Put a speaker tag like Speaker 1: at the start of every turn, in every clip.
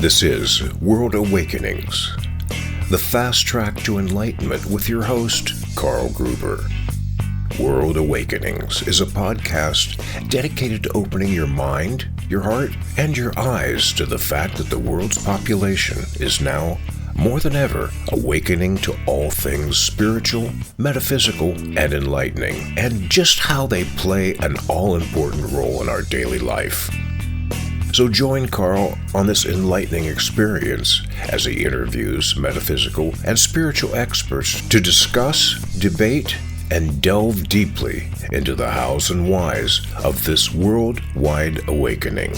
Speaker 1: This is World Awakenings, the fast track to enlightenment with your host, Carl Gruber. World Awakenings is a podcast dedicated to opening your mind, your heart, and your eyes to the fact that the world's population is now, more than ever, awakening to all things spiritual, metaphysical, and enlightening, and just how they play an all-important role in our daily life. So join Carl on this enlightening experience as he interviews metaphysical and spiritual experts to discuss, debate, and delve deeply into the hows and whys of this worldwide awakening.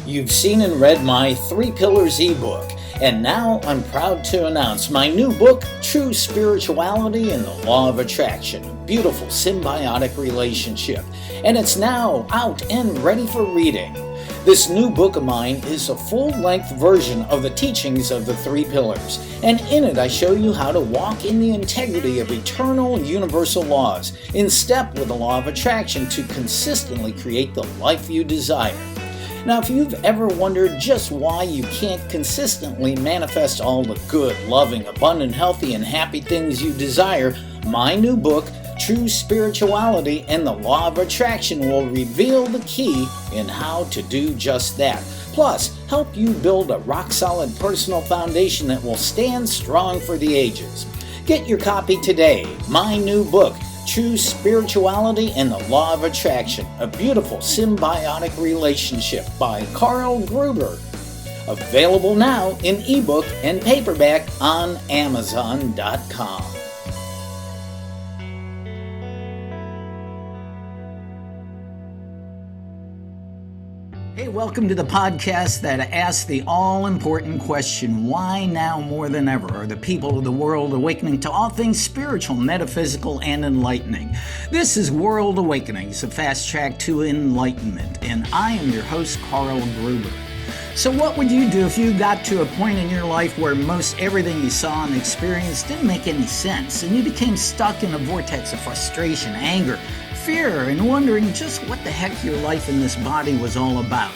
Speaker 2: You've seen and read my 3 Pillars ebook, and now I'm proud to announce my new book, True Spirituality and the Law of Attraction, a beautiful symbiotic relationship, and it's now out and ready for reading. This new book of mine is a full-length version of the teachings of the 3 Pillars, and in it I show you how to walk in the integrity of eternal and universal laws, in step with the law of attraction to consistently create the life you desire. Now, if you've ever wondered just why you can't consistently manifest all the good, loving, abundant, healthy, and happy things you desire, my new book, True Spirituality and the Law of Attraction, will reveal the key in how to do just that. Plus, help you build a rock-solid personal foundation that will stand strong for the ages. Get your copy today. My new book, True Spirituality and the Law of Attraction, a beautiful symbiotic relationship by Carl Gruber. Available now in ebook and paperback on Amazon.com. Hey, welcome to the podcast that asks the all-important question, why now more than ever are the people of the world awakening to all things spiritual, metaphysical, and enlightening? This is World Awakenings, a fast track to enlightenment, and I am your host, Carl Gruber. So what would you do if you got to a point in your life where most everything you saw and experienced didn't make any sense, and you became stuck in a vortex of frustration, anger, fear, and wondering just what the heck your life in this body was all about?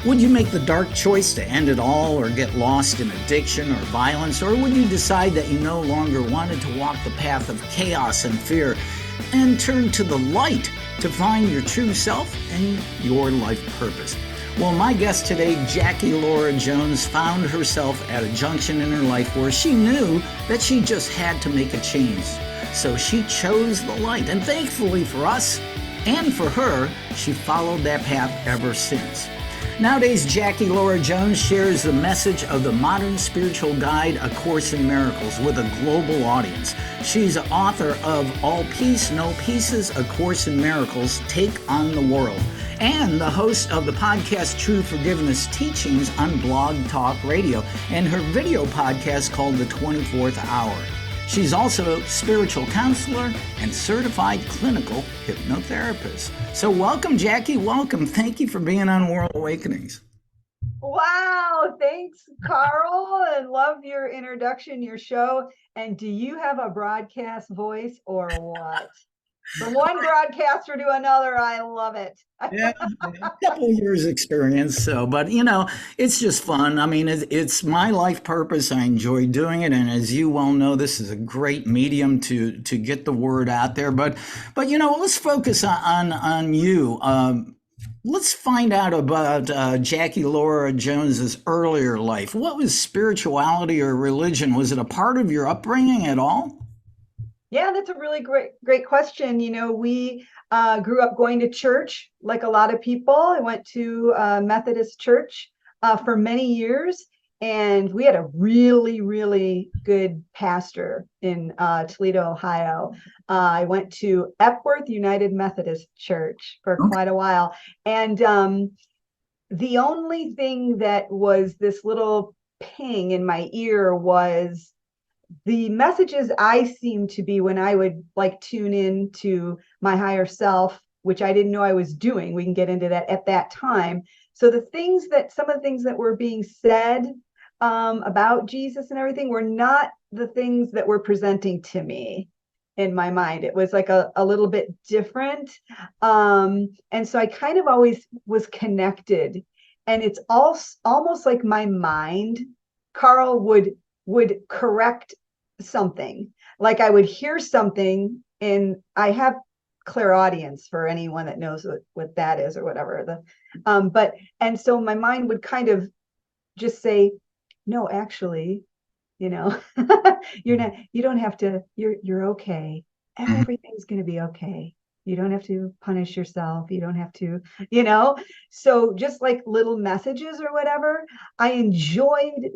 Speaker 2: Would you make the dark choice to end it all or get lost in addiction or violence? Or would you decide that you no longer wanted to walk the path of chaos and fear and turn to the light to find your true self and your life purpose? Well, my guest today, Jackie Lora Jones, found herself at a junction in her life where she knew that she just had to make a change. So she chose the light, and thankfully for us and for her, she followed that path ever since. Nowadays, Jackie Lora Jones shares the message of the modern spiritual guide, A Course in Miracles, with a global audience. She's the author of All Peace, No Pieces, A Course in Miracles, Take on the World, and the host of the podcast True Forgiveness Teachings on Blog Talk Radio, and her video podcast called The 24th Hour. She's also a spiritual counselor and certified clinical hypnotherapist. So welcome, Jackie. Welcome. Thank you for being on World Awakenings.
Speaker 3: Wow. Thanks, Carl. And love your introduction, your show. And do you have a broadcast voice or what? From one broadcaster to another, I love it.
Speaker 2: Yeah, a couple of years experience. But it's just fun. I mean, it's my life purpose. I enjoy doing it, and as you well know, this is a great medium to get the word out there. But let's focus on you. Let's find out about Jackie Lora Jones's earlier life. What was spirituality or religion? Was it a part of your upbringing at all?
Speaker 3: Yeah, that's a really great question. We grew up going to church like a lot of people. I went to a Methodist church for many years, and we had a really, really good pastor in Toledo, Ohio. I went to Epworth United Methodist Church for quite a while. And the only thing that was this little ping in my ear was the messages I seemed to be when I would tune in to my higher self, which I didn't know I was doing. We can get into that at that time. So some of the things that were being said about Jesus and everything were not the things that were presenting to me. in my mind. It was like a little bit different. And so I kind of always was connected. And it's almost like my mind, Carl, would correct something. Like I would hear something, and I have clairaudience for anyone that knows what that is or whatever. And so my mind would kind of just say, no, actually, you know, you don't have to, you're okay. Everything's going to be okay. You don't have to punish yourself. You don't have to, so just like little messages or whatever. I enjoyed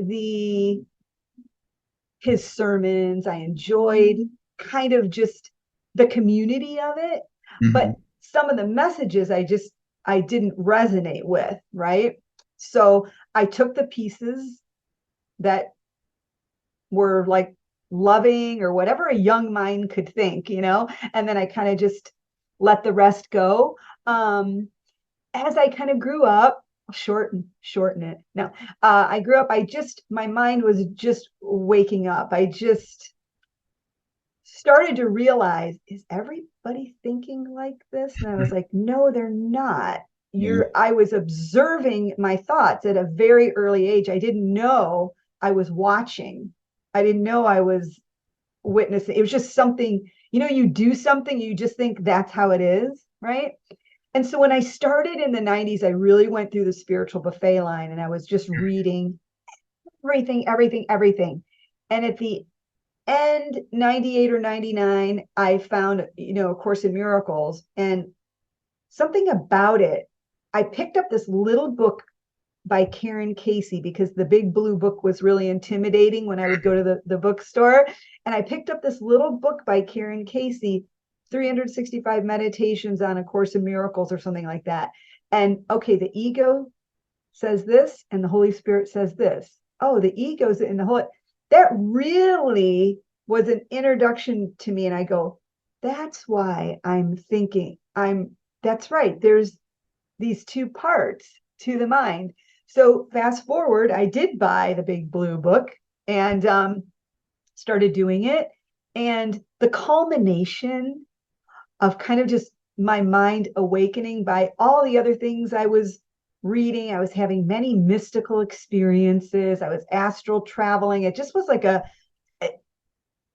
Speaker 3: his sermons. I enjoyed kind of just the community of it, but some of the messages I didn't resonate with, right? So I took the pieces that were like loving or whatever a young mind could think, and then I kind of just let the rest go. As I kind of grew up, shorten it. No, I grew up, my mind was just waking up. I just started to realize, is everybody thinking like this? And I was like, no, they're not. I was observing my thoughts at a very early age. I didn't know I was watching. I didn't know I was witnessing. It was just something, you do something, you just think that's how it is, right? And so when I started in the 90s, I really went through the spiritual buffet line, and I was just reading everything. And at the end, 98 or 99, I found, A Course in Miracles, and something about it. I picked up this little book by Karen Casey, because the big blue book was really intimidating when I would go to the bookstore. And I picked up this little book by Karen Casey, 365 Meditations on A Course in Miracles or something like that. And okay, the ego says this and the Holy Spirit says this. Oh, the ego's in the Holy. That really was an introduction to me. And I go, that's why I'm thinking that's right. There's these two parts to the mind. So fast forward, I did buy the big blue book and started doing it. And the culmination of kind of just my mind awakening by all the other things I was reading. I was having many mystical experiences. I was astral traveling. It just was like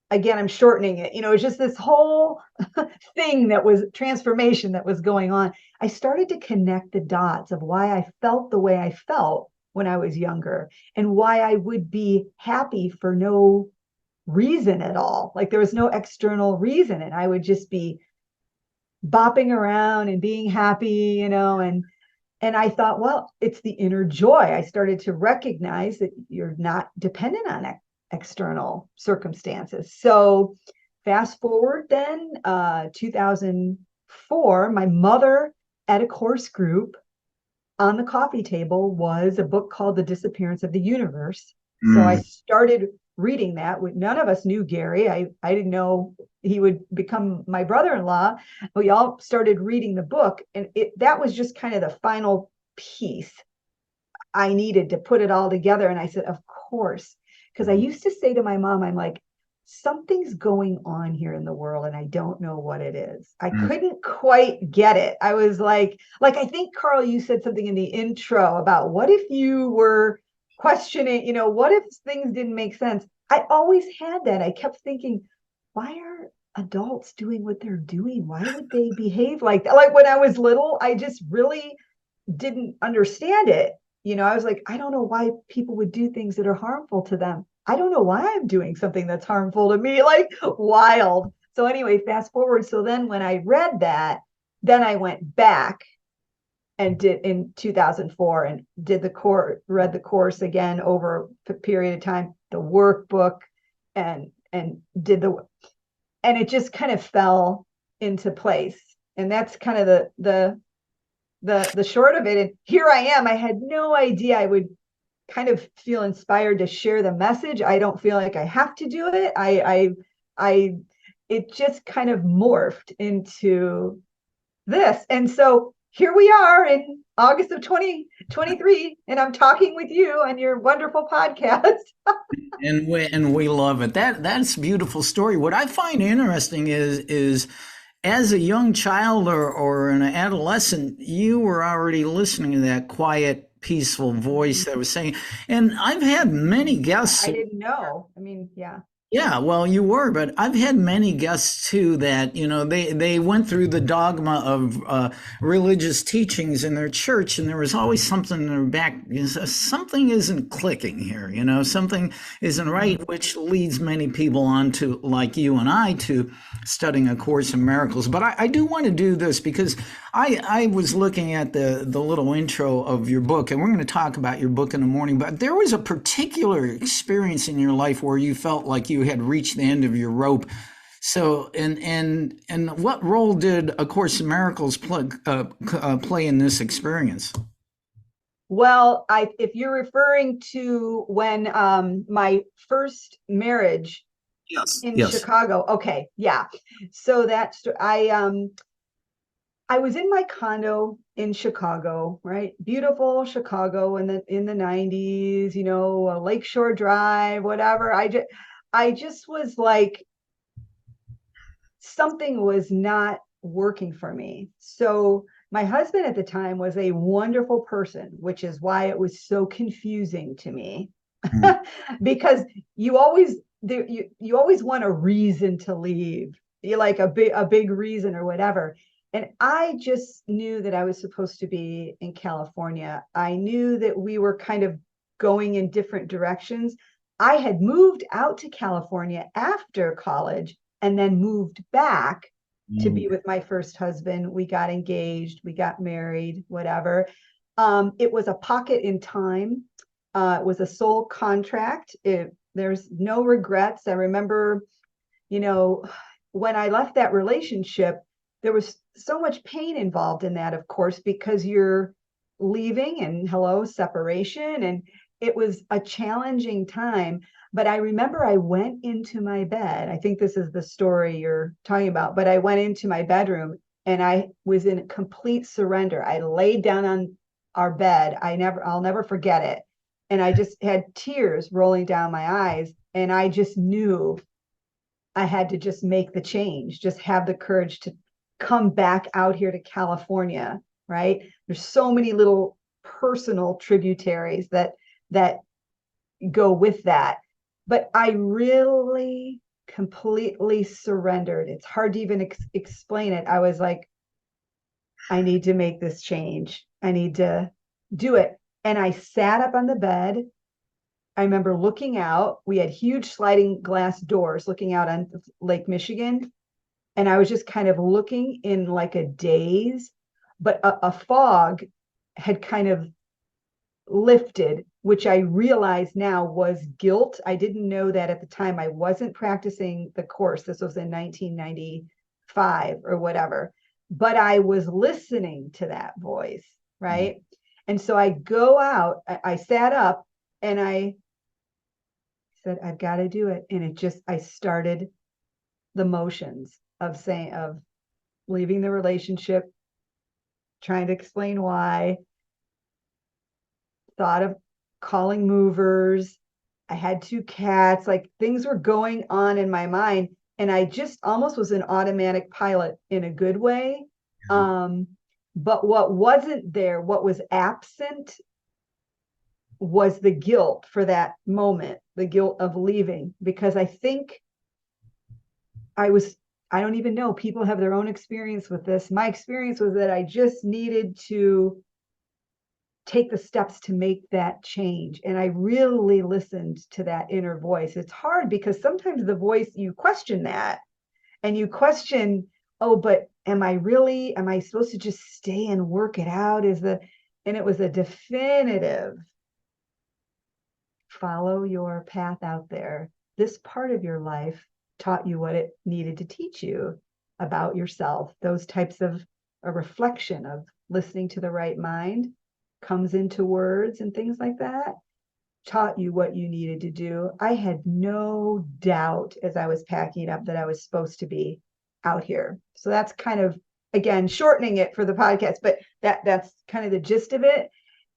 Speaker 3: again, I'm shortening it. It's just this whole thing that was transformation that was going on. I started to connect the dots of why I felt the way I felt when I was younger, and why I would be happy for no reason at all. Like there was no external reason, and I would just be bopping around and being happy, and I thought, well, it's the inner joy. I started to recognize that you're not dependent on external circumstances. So fast forward then, 2004, my mother at a course group, on the coffee table was a book called The Disappearance of the Universe. So I started reading that. None of us knew Gary. I didn't know he would become my brother-in-law. We all started reading the book, and that was just kind of the final piece I needed to put it all together. And I said, of course, because I used to say to my mom, I'm like, something's going on here in the world, and I don't know what it is. I couldn't quite get it. I was like I think, Carl, you said something in the intro about what if you were questioning, what if things didn't make sense? I always had that. I kept thinking, why are adults doing what they're doing? Why would they behave like that? Like when I was little, I just really didn't understand it. I was like, I don't know why people would do things that are harmful to them. I don't know why I'm doing something that's harmful to me, like wild. So anyway, fast forward. So then when I read that, then I went back and did in 2004 and read the course again over a period of time, the workbook, and did and it just kind of fell into place. And that's kind of the short of it. And here I am. I had no idea I would kind of feel inspired to share the message. I don't feel like I have to do it. It just kind of morphed into this. And so here we are in August of 2023, and I'm talking with you on your wonderful podcast.
Speaker 2: And we love it. That's a beautiful story. What I find interesting is as a young child or an adolescent, you were already listening to that quiet, peaceful voice that was saying. And I've had many guests.
Speaker 3: I didn't know. I mean, yeah.
Speaker 2: Yeah, well, you were, but I've had many guests too that, they went through the dogma of religious teachings in their church, and there was always something in their back. Something isn't clicking here, something isn't right, which leads many people on to, like you and I, to studying A Course in Miracles. But I do want to do this because I was looking at the little intro of your book, and we're going to talk about your book in the morning, but there was a particular experience in your life where you felt like you had reached the end of your rope. So, and what role did A Course in Miracles play in this experience?
Speaker 3: Well, if you're referring to when my first marriage in
Speaker 2: Yes.
Speaker 3: Chicago, okay, yeah. So I was in my condo in Chicago, right? Beautiful Chicago in the 90s, a Lakeshore Drive, whatever. I just was like, something was not working for me. So my husband at the time was a wonderful person, which is why it was so confusing to me. Because you always you always want a reason to leave. You like a big reason or whatever. And I just knew that I was supposed to be in California. I knew that we were kind of going in different directions. I had moved out to California after college and then moved back to be with my first husband. We got engaged, we got married, whatever. It was a pocket in time. It was a soul contract. There's no regrets. I remember, when I left that relationship, there was so much pain involved in that, of course, because you're leaving and hello, separation. And it was a challenging time. But I remember I went into my bed. I think this is the story you're talking about, but I went into my bedroom and I was in complete surrender. I laid down on our bed. I'll never forget it. And I just had tears rolling down my eyes. And I just knew I had to just make the change, just have the courage to come back out here to California, right? There's so many little personal tributaries that go with that. But I really completely surrendered. It's hard to even explain it. I was like, I need to make this change. I need to do it. And I sat up on the bed. I remember looking out. We had huge sliding glass doors looking out on Lake Michigan. And I was just kind of looking in like a daze, but a fog had kind of lifted, which I realize now was guilt. I didn't know that at the time. I wasn't practicing the course. This was in 1995 or whatever, but I was listening to that voice, right? And so I go out, I sat up and I said, I've got to do it. And I started the motions of leaving the relationship, trying to explain why, thought of calling movers. I had 2 cats, like things were going on in my mind. And I just almost was an automatic pilot in a good way. But what wasn't there, what was absent was the guilt for that moment, the guilt of leaving, because I think I don't even know, people have their own experience with this. My experience was that I just needed to take the steps to make that change. And I really listened to that inner voice. It's hard because sometimes the voice, you question that and you question, oh, but am I supposed to just stay and work it out? And it was a definitive follow your path out there. This part of your life taught you what it needed to teach you about yourself. Those types of a reflection of listening to the right mind comes into words and things like that, taught you what you needed to do. I had no doubt as I was packing up that I was supposed to be out here. So that's kind of again, shortening it for the podcast, but that's kind of the gist of it.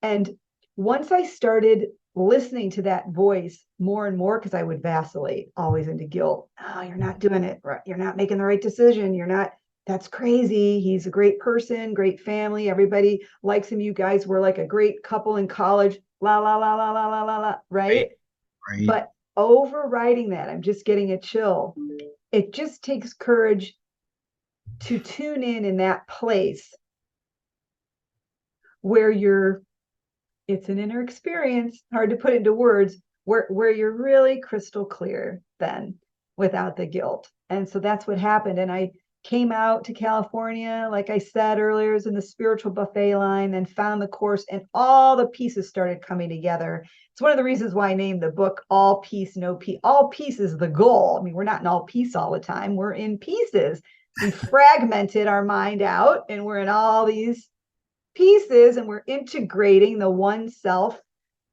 Speaker 3: And once I started listening to that voice more and more, because I would vacillate always into guilt. Oh, you're not doing it right. You're not making the right decision. You're not, that's crazy. He's a great person, great family. Everybody likes him. You guys were like a great couple in college. La, la, la, la, la, la, la, la, right?
Speaker 2: Right.
Speaker 3: But overriding that, I'm just getting a chill. It just takes courage to tune in that place where it's an inner experience, hard to put into words, where you're really crystal clear then without the guilt. And so that's what happened. And I came out to California, like I said earlier, is in the spiritual buffet line, then found the course, and all the pieces started coming together. It's one of the reasons why I named the book All Peace, No Peace. All peace is the goal. I mean, we're not in all peace all the time. We're in pieces. We fragmented our mind out, and we're in all these pieces, and we're integrating the one self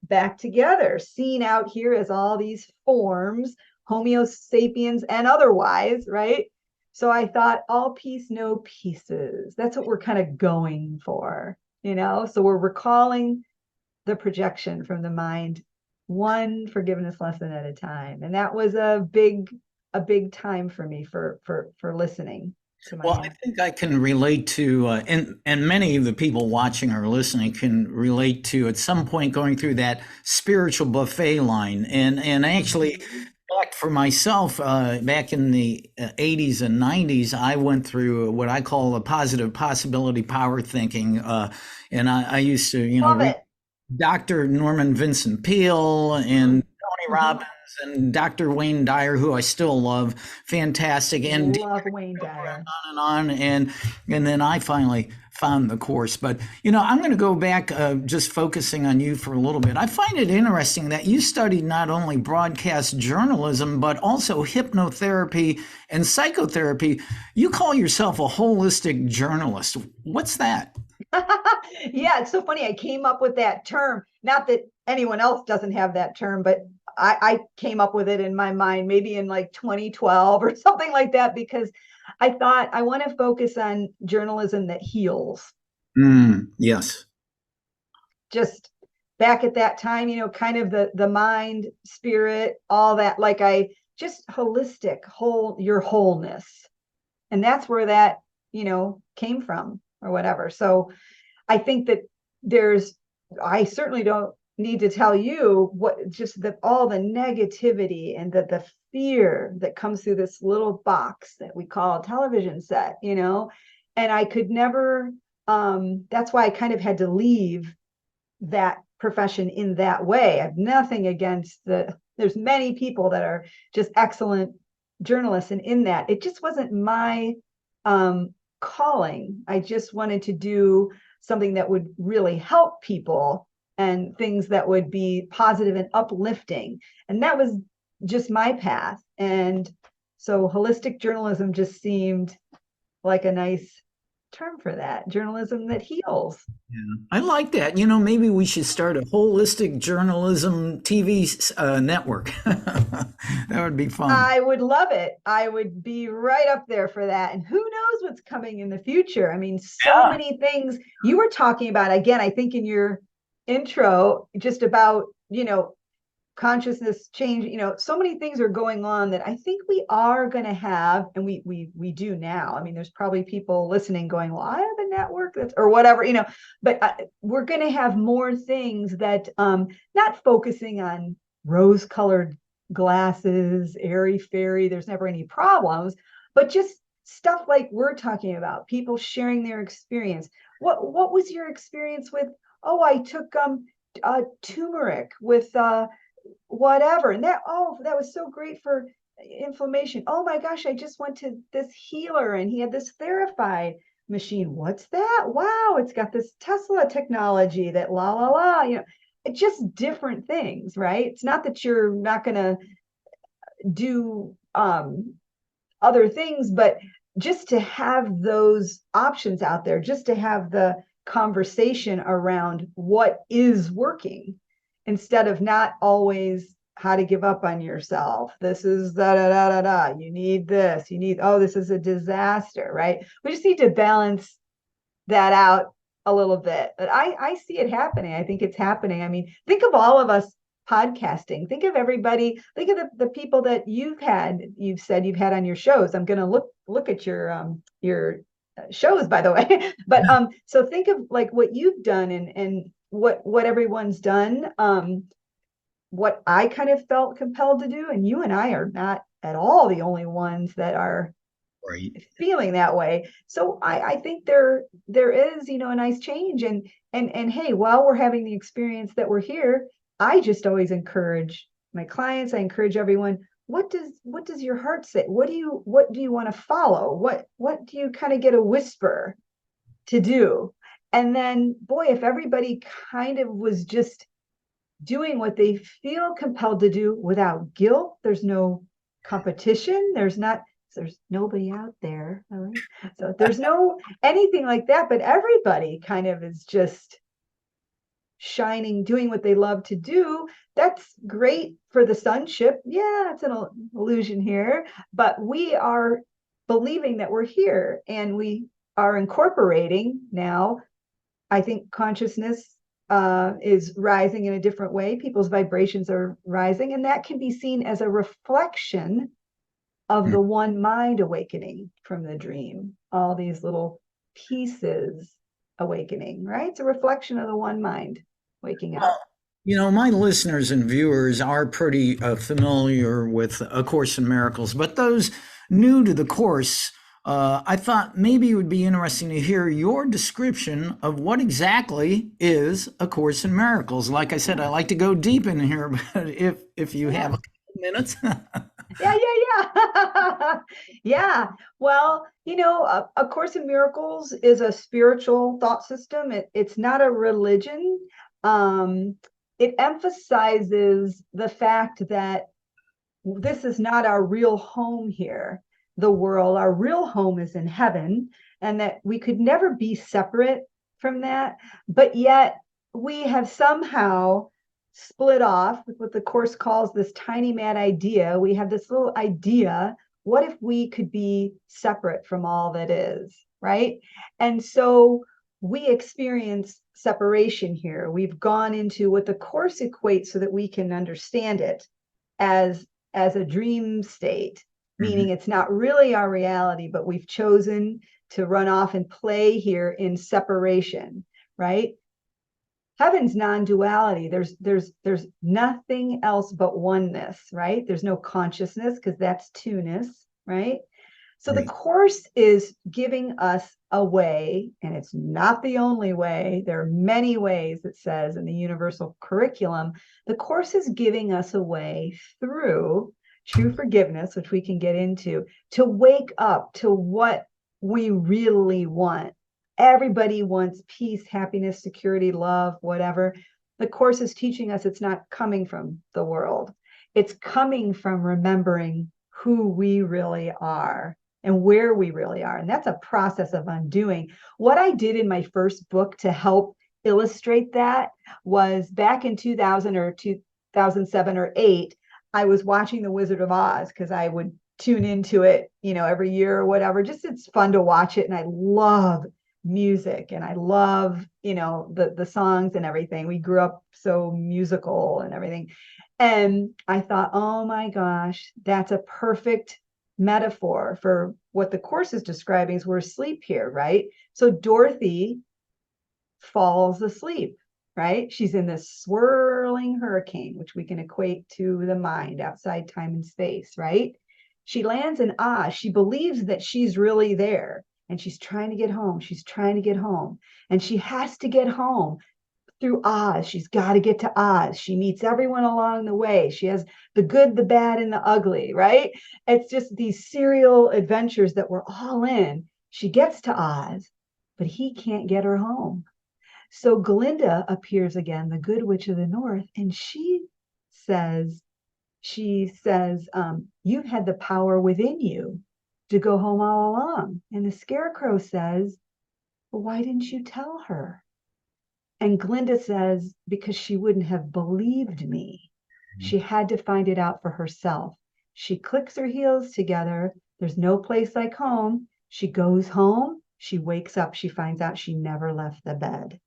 Speaker 3: back together, seen out here as all these forms, Homo sapiens and otherwise, right? So I thought all peace, no pieces. That's what we're kind of going for, So we're recalling the projection from the mind, one forgiveness lesson at a time. And that was a big time for me for listening to my.
Speaker 2: Well, I think I can relate to, and many of the people watching or listening can relate to at some point going through that spiritual buffet line. And actually, back for myself, back in the 80s and 90s, I went through what I call a positive possibility power thinking. And I used to,
Speaker 3: Love
Speaker 2: read
Speaker 3: it.
Speaker 2: Dr. Norman Vincent Peale and Tony Robbins and Dr. Wayne Dyer, who I still love, fantastic, and
Speaker 3: Love Wayne Dyer.
Speaker 2: on and on, and then I finally found the course. But I'm going to go back, just focusing on you for a little bit. I find it interesting that you studied not only broadcast journalism but also hypnotherapy and psychotherapy. You call yourself a holistic journalist. What's that?
Speaker 3: Yeah, it's so funny. I came up with that term. Not that anyone else doesn't have that term, but I came up with it in my mind, maybe in like 2012 or something like that, because I thought I want to focus on journalism that heals.
Speaker 2: Yes.
Speaker 3: Just back at that time, kind of the mind, spirit, all that, like just holistic, your wholeness. And that's where that, came from or whatever. So I think that I certainly don't need to tell you all the negativity and the fear that comes through this little box that we call a television set, and I could never, that's why I kind of had to leave that profession in that way. I have nothing against there's many people that are just excellent journalists, and in that, it just wasn't my calling. I just wanted to do something that would really help people and things that would be positive and uplifting. And that was just my path. And so holistic journalism just seemed like a nice term for that. Journalism that heals.
Speaker 2: Yeah, I like that. Maybe we should start a holistic journalism TV network. That would be fun.
Speaker 3: I would love it. I would be right up there for that. And who knows what's coming in the future? I mean, so many things you were talking about. Again, I think in your intro, just about, consciousness change, so many things are going on that I think we are going to have, and we do now. I mean, there's probably people listening going, well, I have a network that's, or whatever, but we're going to have more things that, not focusing on rose-colored glasses, airy fairy, there's never any problems, but just stuff like we're talking about, people sharing their experience. What was your experience with, I took turmeric with whatever, and that was so great for inflammation. Oh my gosh, I just went to this healer and he had this Therapy machine. What's that? Wow, it's got this Tesla technology that la la la, it's just different things, right? It's not that you're not going to do other things, but just to have those options out there, just to have the conversation around what is working, instead of not always how to give up on yourself. This is da da da da da. You need this. You need, oh, this is a disaster, right? We just need to balance that out a little bit. But I see it happening. I think it's happening. I mean, think of all of us podcasting. Think of everybody. Think of the people that you've said you've had on your shows. I'm going to look at your shows, by the way. But so think of like what you've done and what everyone's done. What I kind of felt compelled to do, and you and I are not at all the only ones that are
Speaker 2: Right.
Speaker 3: feeling that way. So I think there is, a nice change. And hey, while we're having the experience that we're here, I just always encourage my clients, I encourage everyone, what does your heart say? What do you want to follow? What do you kind of get a whisper to do? And then, boy, if everybody kind of was just doing what they feel compelled to do without guilt, there's no competition, there's nobody out there, really. So there's no anything like that, but everybody kind of is just shining, doing what they love to do. That's great for the sonship. Yeah, it's an illusion here, but we are believing that we're here and we are incorporating now. I think consciousness is rising in a different way. People's vibrations are rising, and that can be seen as a reflection of the one mind awakening from the dream. All these little pieces awakening, right? It's a reflection of the one mind waking up.
Speaker 2: My listeners and viewers are pretty familiar with A Course in Miracles, but those new to the course, I thought maybe it would be interesting to hear your description of what exactly is A Course in Miracles. Like I said, I like to go deep in here, but if you have a couple minutes.
Speaker 3: Yeah. Yeah. Well, A Course in Miracles is a spiritual thought system. It's not a religion. It emphasizes the fact that this is not our real home here, the world. Our real home is in heaven, and that we could never be separate from that. But yet we have somehow split off with what the Course calls this tiny mad idea. We have this little idea. What if we could be separate from all that is, right? And so we experience separation here. We've gone into what the Course equates so that we can understand it as a dream state, meaning it's not really our reality, but we've chosen to run off and play here in separation, right? Heaven's non-duality. There's nothing else but oneness, right? There's no consciousness because that's two-ness, right? So the Course is giving us a way, and it's not the only way. There are many ways, it says in the universal curriculum. The Course is giving us a way through true forgiveness, which we can get into, to wake up to what we really want. Everybody wants peace, happiness, security, love, whatever. The Course is teaching us it's not coming from the world. It's coming from remembering who we really are and where we really are. And that's a process of undoing. What I did in my first book to help illustrate that was back in 2000 or 2007 or 8, I was watching The Wizard of Oz because I would tune into it, every year or whatever. Just it's fun to watch it. And I love music and I love, the songs and everything. We grew up so musical and everything. And I thought, oh my gosh, that's a perfect metaphor for what the Course is describing is we're asleep here, right? So Dorothy falls asleep, right? She's in this swirling hurricane, which we can equate to the mind outside time and space, right? She lands in Oz. She believes that she's really there and she's trying to get home. She's trying to get home and she has to get home through Oz. She's got to get to Oz. She meets everyone along the way. She has the good, the bad, and the ugly, right? It's just these serial adventures that we're all in. She gets to Oz, but he can't get her home. So Glinda appears again, the good witch of the north, and she says, you've had the power within you to go home all along. And the Scarecrow says, well, why didn't you tell her? And Glinda says, because she wouldn't have believed me. She had to find it out for herself. She clicks her heels together. There's no place like home. She goes home. She wakes up. She finds out she never left the bed.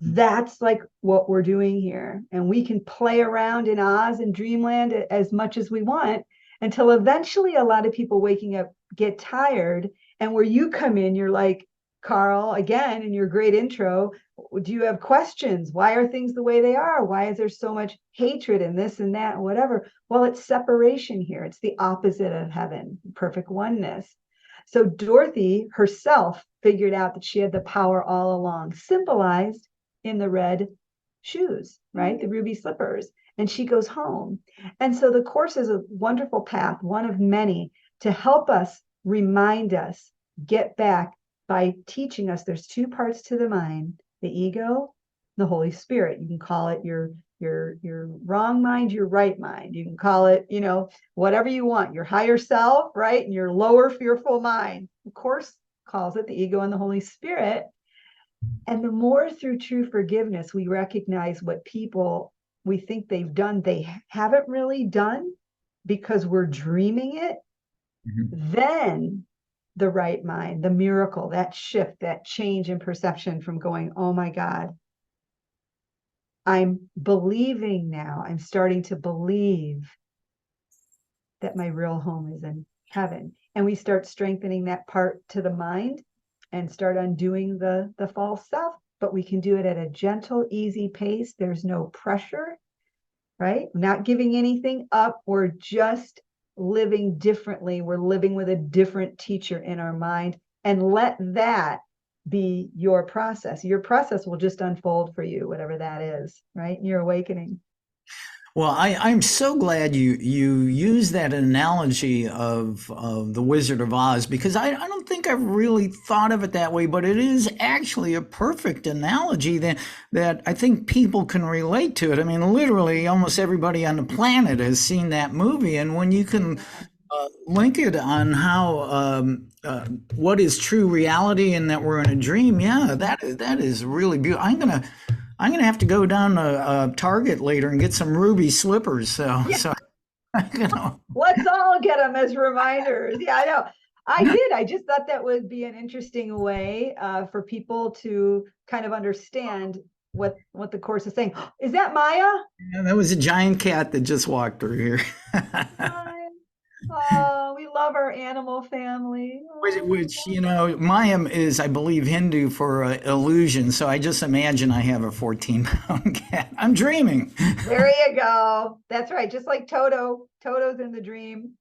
Speaker 3: That's like what we're doing here. And we can play around in Oz and Dreamland as much as we want until eventually a lot of people waking up get tired. And where you come in, you're like, Carl, again, in your great intro, do you have questions? Why are things the way they are? Why is there so much hatred and this and that and whatever? Well, it's separation here. It's the opposite of heaven, perfect oneness. So Dorothy herself figured out that she had the power all along, symbolized in the red shoes, right? The ruby slippers. And she goes home. And so the course is a wonderful path, one of many, to help us, remind us, get back by teaching us there's two parts to the mind, the ego, the Holy Spirit. You can call it your wrong mind, your right mind. You can call it, whatever you want, your higher self, right? And your lower fearful mind. The course calls it the ego and the Holy Spirit. And the more through true forgiveness we recognize what people we think they've done, they haven't really done because we're dreaming it, then the right mind, the miracle, that shift, that change in perception from going, oh my God, I'm believing now, I'm starting to believe that my real home is in heaven. And we start strengthening that part to the mind and start undoing the false self. But we can do it at a gentle, easy pace. There's no pressure, right? Not giving anything up. We're just living differently. We're living with a different teacher in our mind, and let that be your process. Your process will just unfold for you, whatever that is, right? Your awakening.
Speaker 2: Well, I'm so glad you use that analogy of the Wizard of Oz, because I don't think I've really thought of it that way, but it is actually a perfect analogy that I think people can relate to it. I mean, literally almost everybody on the planet has seen that movie, and when you can link it on how what is true reality and that we're in a dream, yeah, that is really beautiful. I'm gonna have to go down to Target later and get some ruby slippers. So,
Speaker 3: Yeah.
Speaker 2: so
Speaker 3: Let's all get them as reminders. Yeah, I know. I did. I just thought that would be an interesting way for people to kind of understand what the course is saying. Is that Maya?
Speaker 2: Yeah, that was a giant cat that just walked through here.
Speaker 3: Oh, we love our animal family.
Speaker 2: Which Mayam is, I believe, Hindu for illusion. So I just imagine I have a 14-pound cat. I'm dreaming.
Speaker 3: There you go. That's right. Just like Toto. Toto's in the dream.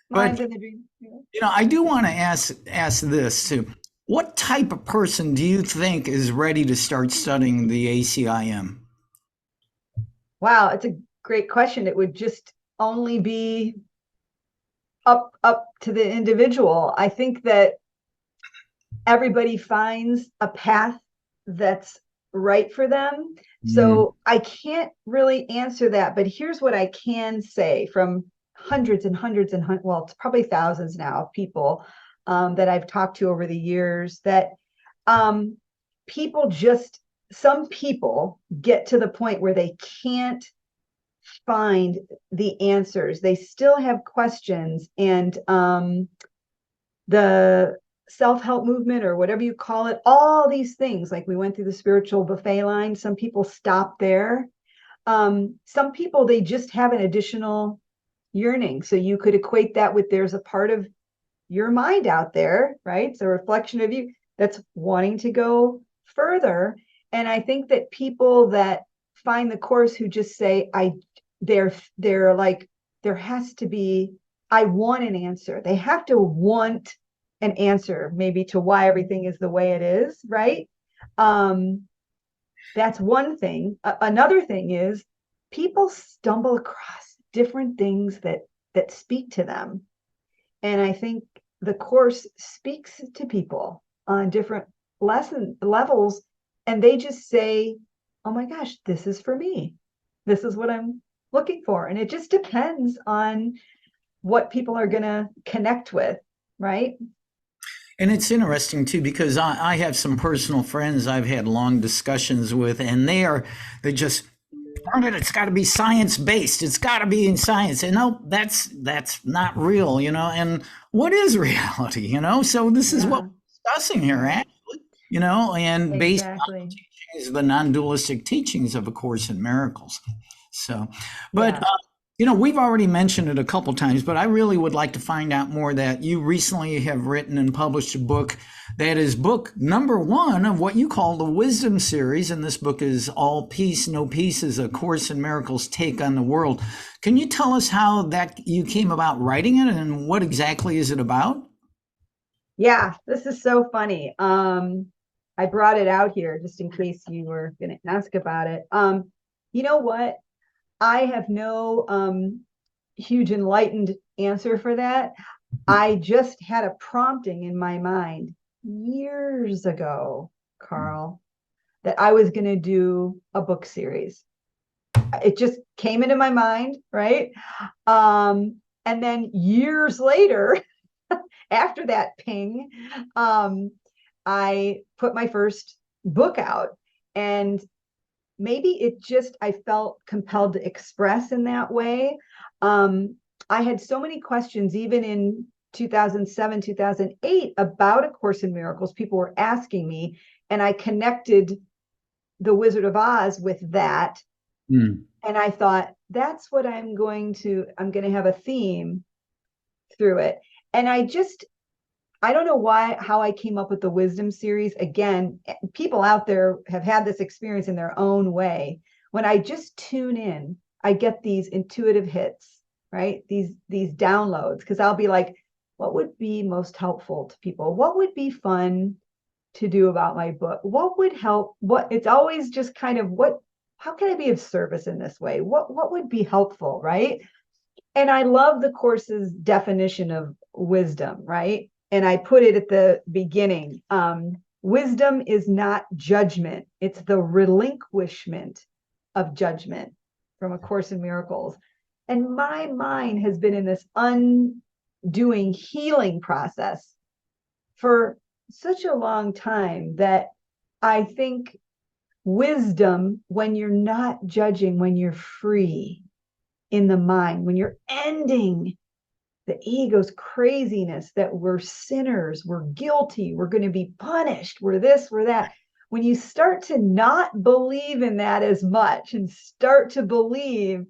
Speaker 3: Mine's in the dream. Yeah.
Speaker 2: I do want to ask this too. What type of person do you think is ready to start studying the ACIM?
Speaker 3: Wow, it's a great question. It would just only be up to the individual. I think that everybody finds a path that's right for them. So I can't really answer that, but here's what I can say from hundreds and hundreds and well, it's probably thousands now of people that I've talked to over the years, that some people get to the point where they can't find the answers. They still have questions, and the self-help movement, or whatever you call it, all these things, like we went through the spiritual buffet line, some people stop there. Some people, they just have an additional yearning. So you could equate that with, there's a part of your mind out there, right? It's a reflection of you that's wanting to go further. And I think that people that find the course who just say, they're like, there has to be, I want an answer. They have to want an answer, maybe, to why everything is the way it is, right? That's one thing. Another thing is, people stumble across different things that speak to them. And I think the course speaks to people on different levels, and they just say, oh my gosh, this is for me. This is what I'm looking for. And it just depends on what people are going to connect with, right?
Speaker 2: And it's interesting too, because I have some personal friends I've had long discussions with, and they just learn it, it's got to be science based. It's got to be in science. And no, that's not real, and what is reality, So this is what
Speaker 3: Yeah,
Speaker 2: we're discussing here,
Speaker 3: right.
Speaker 2: actually, and based on the
Speaker 3: Exactly.
Speaker 2: teachings, the non-dualistic teachings of A Course in Miracles. So, but
Speaker 3: Yeah.
Speaker 2: we've already mentioned it a couple times, but I really would like to find out more. That you recently have written and published a book that is book number one of what you call the Wisdom series. And this book is All Peace, No Peace is A Course in Miracles Take on the World. Can you tell us how that you came about writing it and what exactly is it about?
Speaker 3: Yeah, this is so funny. I brought it out here just in case you were going to ask about it. You know what? I have no huge enlightened answer for that. I just had a prompting in my mind years ago, Carl, that I was going to do a book series. It just came into my mind, right? And then years later, after that ping, I put my first book out. And maybe I felt compelled to express in that way. I had so many questions, even in 2007, 2008, about A Course in Miracles. People were asking me, and I connected The Wizard of Oz with that.
Speaker 2: Mm.
Speaker 3: And I thought, that's what I'm going to have a theme through it. And I don't know how I came up with the Wisdom series. Again, people out there have had this experience in their own way. When I just tune in, I get these intuitive hits, right? These downloads, because I'll be like, what would be most helpful to people? What would be fun to do about my book? What would help? It's always just kind of how can I be of service in this way? What would be helpful, right? And I love the course's definition of wisdom, right? And I put it at the beginning. Wisdom is not judgment, it's the relinquishment of judgment, from A Course in Miracles. And my mind has been in this undoing healing process for such a long time that I think wisdom, when you're not judging, when you're free in the mind, when you're ending the ego's craziness that we're sinners, we're guilty, we're going to be punished, we're this, we're that. When you start to not believe in that as much and start to believe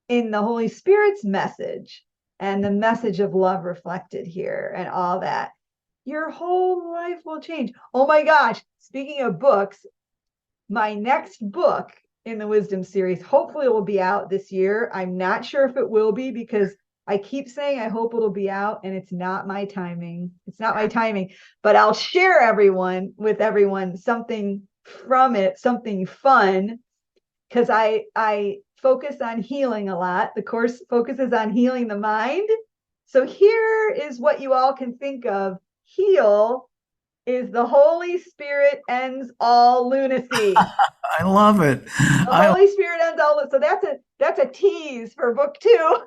Speaker 3: in the Holy Spirit's message and the message of love reflected here and all that, your whole life will change. Oh my gosh. Speaking of books, my next book in the Wisdom series, hopefully it will be out this year. I'm not sure if it will be, because I keep saying I hope it'll be out, and it's not my timing. It's not my timing, but I'll share with everyone something from it, something fun, because I focus on healing a lot. The course focuses on healing the mind. So here is what you all can think of. Heal is the Holy Spirit ends all lunacy.
Speaker 2: I love it.
Speaker 3: The Holy Spirit ends all. So that's a tease for book two.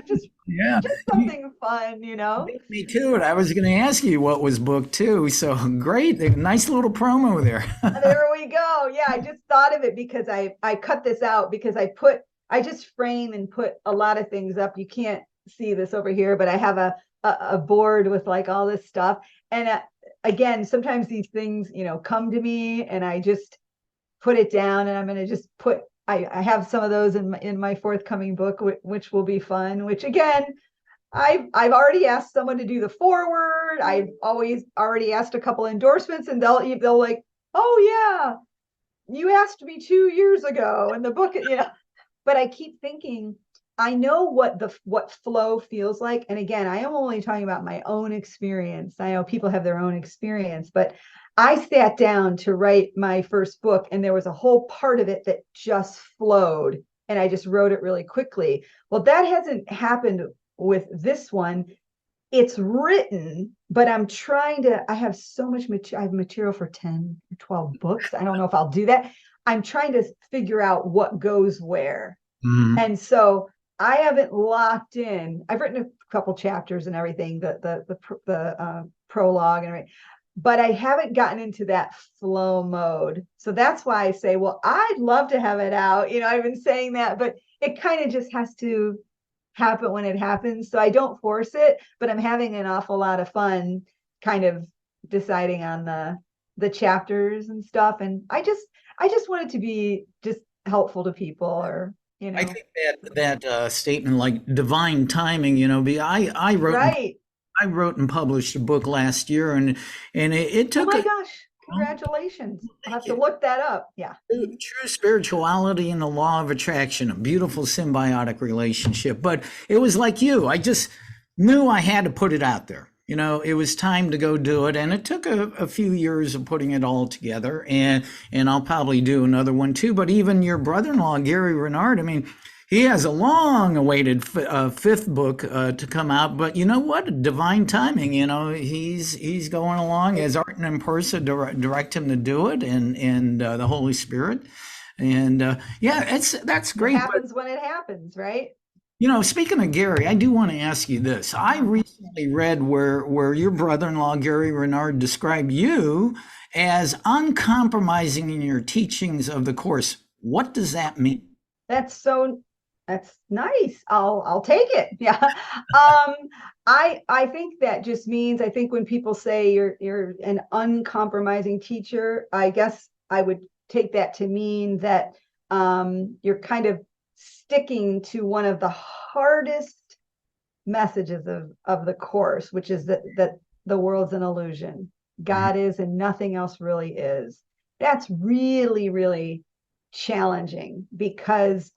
Speaker 3: just
Speaker 2: Yeah.
Speaker 3: just something fun,
Speaker 2: Me too. And I was going to ask you what was book two. So great. Nice little promo there.
Speaker 3: There we go. Yeah, I just thought of it because I cut this out, because I just frame and put a lot of things up. You can't see this over here, but I have a board with like all this stuff. And again, sometimes these things, come to me, and I just put it down, and I'm going to just I have some of those in my forthcoming book, which will be fun, which again, I've already asked someone to do the foreword. I've already asked a couple endorsements, and they'll like, oh yeah, you asked me 2 years ago, and the book, but I keep thinking, I know what flow feels like. And again, I am only talking about my own experience. I know people have their own experience, but I sat down to write my first book, and there was a whole part of it that just flowed, and I just wrote it really quickly. Well, that hasn't happened with this one. It's written, but I have so much material. I have material for 10 or 12 books. I don't know if I'll do that. I'm trying to figure out what goes where.
Speaker 2: Mhm.
Speaker 3: And so I haven't locked in. I've written a couple chapters and everything, the prologue and everything. but I haven't gotten into that flow mode. So that's why I say, well, I'd love to have it out. I've been saying that, but it kind of just has to happen when it happens. So I don't force it, but I'm having an awful lot of fun kind of deciding on the chapters and stuff. And I just want it to be just helpful to people, or
Speaker 2: I think that statement, like divine timing,
Speaker 3: right.
Speaker 2: I wrote and published a book last year, and it
Speaker 3: Oh
Speaker 2: took
Speaker 3: my
Speaker 2: a
Speaker 3: gosh, congratulations. I'll have to look that up. Yeah.
Speaker 2: true spirituality and the law of attraction, a beautiful symbiotic relationship. But it was like you, I just knew I had to put it out there. It was time to go do it, and it took a few years of putting it all together. And I'll probably do another one too. But even your brother-in-law, Gary Renard, I mean, he has a long-awaited fifth book to come out. But you know what? Divine timing. He's going along as Art and Persa direct him to do it, and the Holy Spirit. And yeah, that's
Speaker 3: It
Speaker 2: great. But
Speaker 3: happens when it happens, right?
Speaker 2: speaking of Gary, I do want to ask you this. I recently read where your brother-in-law, Gary Renard, described you as uncompromising in your teachings of the course. What does that mean?
Speaker 3: That's nice. I'll take it. Yeah. I think that just means, I think when people say you're an uncompromising teacher, I guess I would take that to mean that you're kind of sticking to one of the hardest messages of the course, which is that the world's an illusion. God is, and nothing else really is. That's really, really challenging, because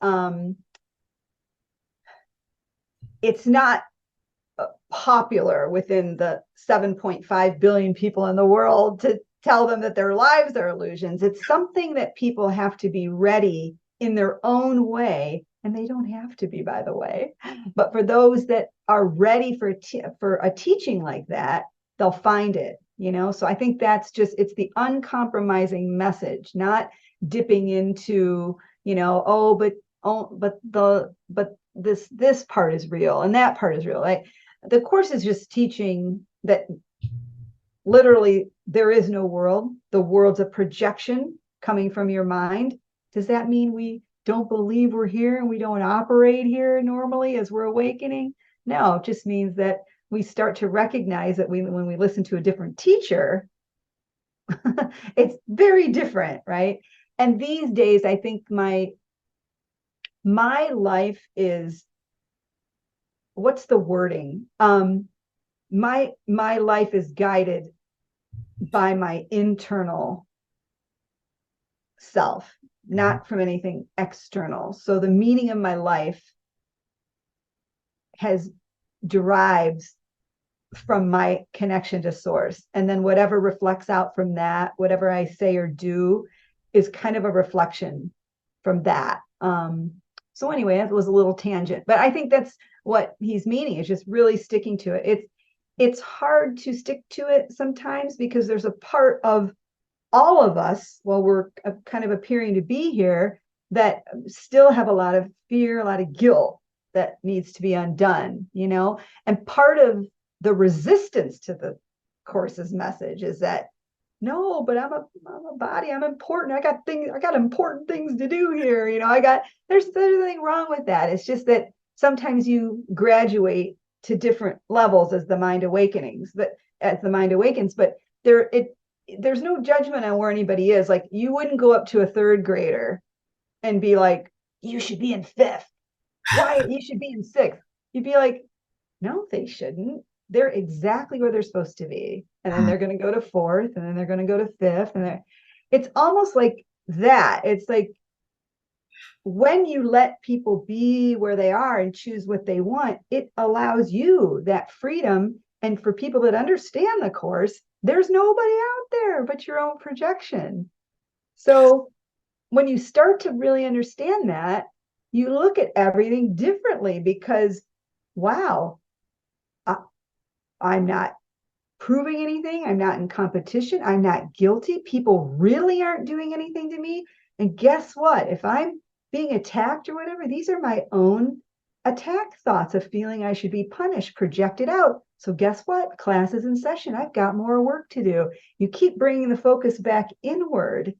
Speaker 3: it's not popular within the 7.5 billion people in the world to tell them that their lives are illusions. It's something that people have to be ready in their own way, and they don't have to be, by the way. But for those that are ready for a teaching like that, they'll find it. So I think it's the uncompromising message, not dipping into, but this part is real and that part is real. The course is just teaching that literally there is no world. The world's a projection coming from your mind. Does that mean we don't believe we're here and we don't operate here normally as we're awakening? No, it just means that we start to recognize that when we listen to a different teacher, it's very different, right? And these days, I think my life is, what's the wording? My life is guided by my internal self, not from anything external. So the meaning of my life derives from my connection to source. And then whatever reflects out from that, whatever I say or do, is kind of a reflection from that. So anyway, that was a little tangent, but I think that's what he's meaning, is just really sticking to it. It's hard to stick to it sometimes, because there's a part of all of us, while we're kind of appearing to be here, that still have a lot of fear, a lot of guilt that needs to be undone, and part of the resistance to the course's message is that, no, but I'm a body, I'm important, I got important things to do here, there's nothing wrong with that. It's just that sometimes you graduate to different levels as the mind awakens, but there's no judgment on where anybody is. Like, you wouldn't go up to a third grader and be like, you should be in fifth. Why? You should be in sixth. You'd be like, no, they shouldn't. They're exactly where they're supposed to be. And then they're going to go to fourth, and then they're going to go to fifth. And it's almost like that. It's like, when you let people be where they are and choose what they want, it allows you that freedom. And for people that understand the course, there's nobody out there but your own projection. So when you start to really understand that, you look at everything differently, because, wow, I'm not proving anything. I'm not in competition. I'm not guilty. People really aren't doing anything to me. And guess what? If I'm being attacked or whatever, these are my own attack thoughts of feeling I should be punished, projected out. So guess what? Class is in session. I've got more work to do. You keep bringing the focus back inward.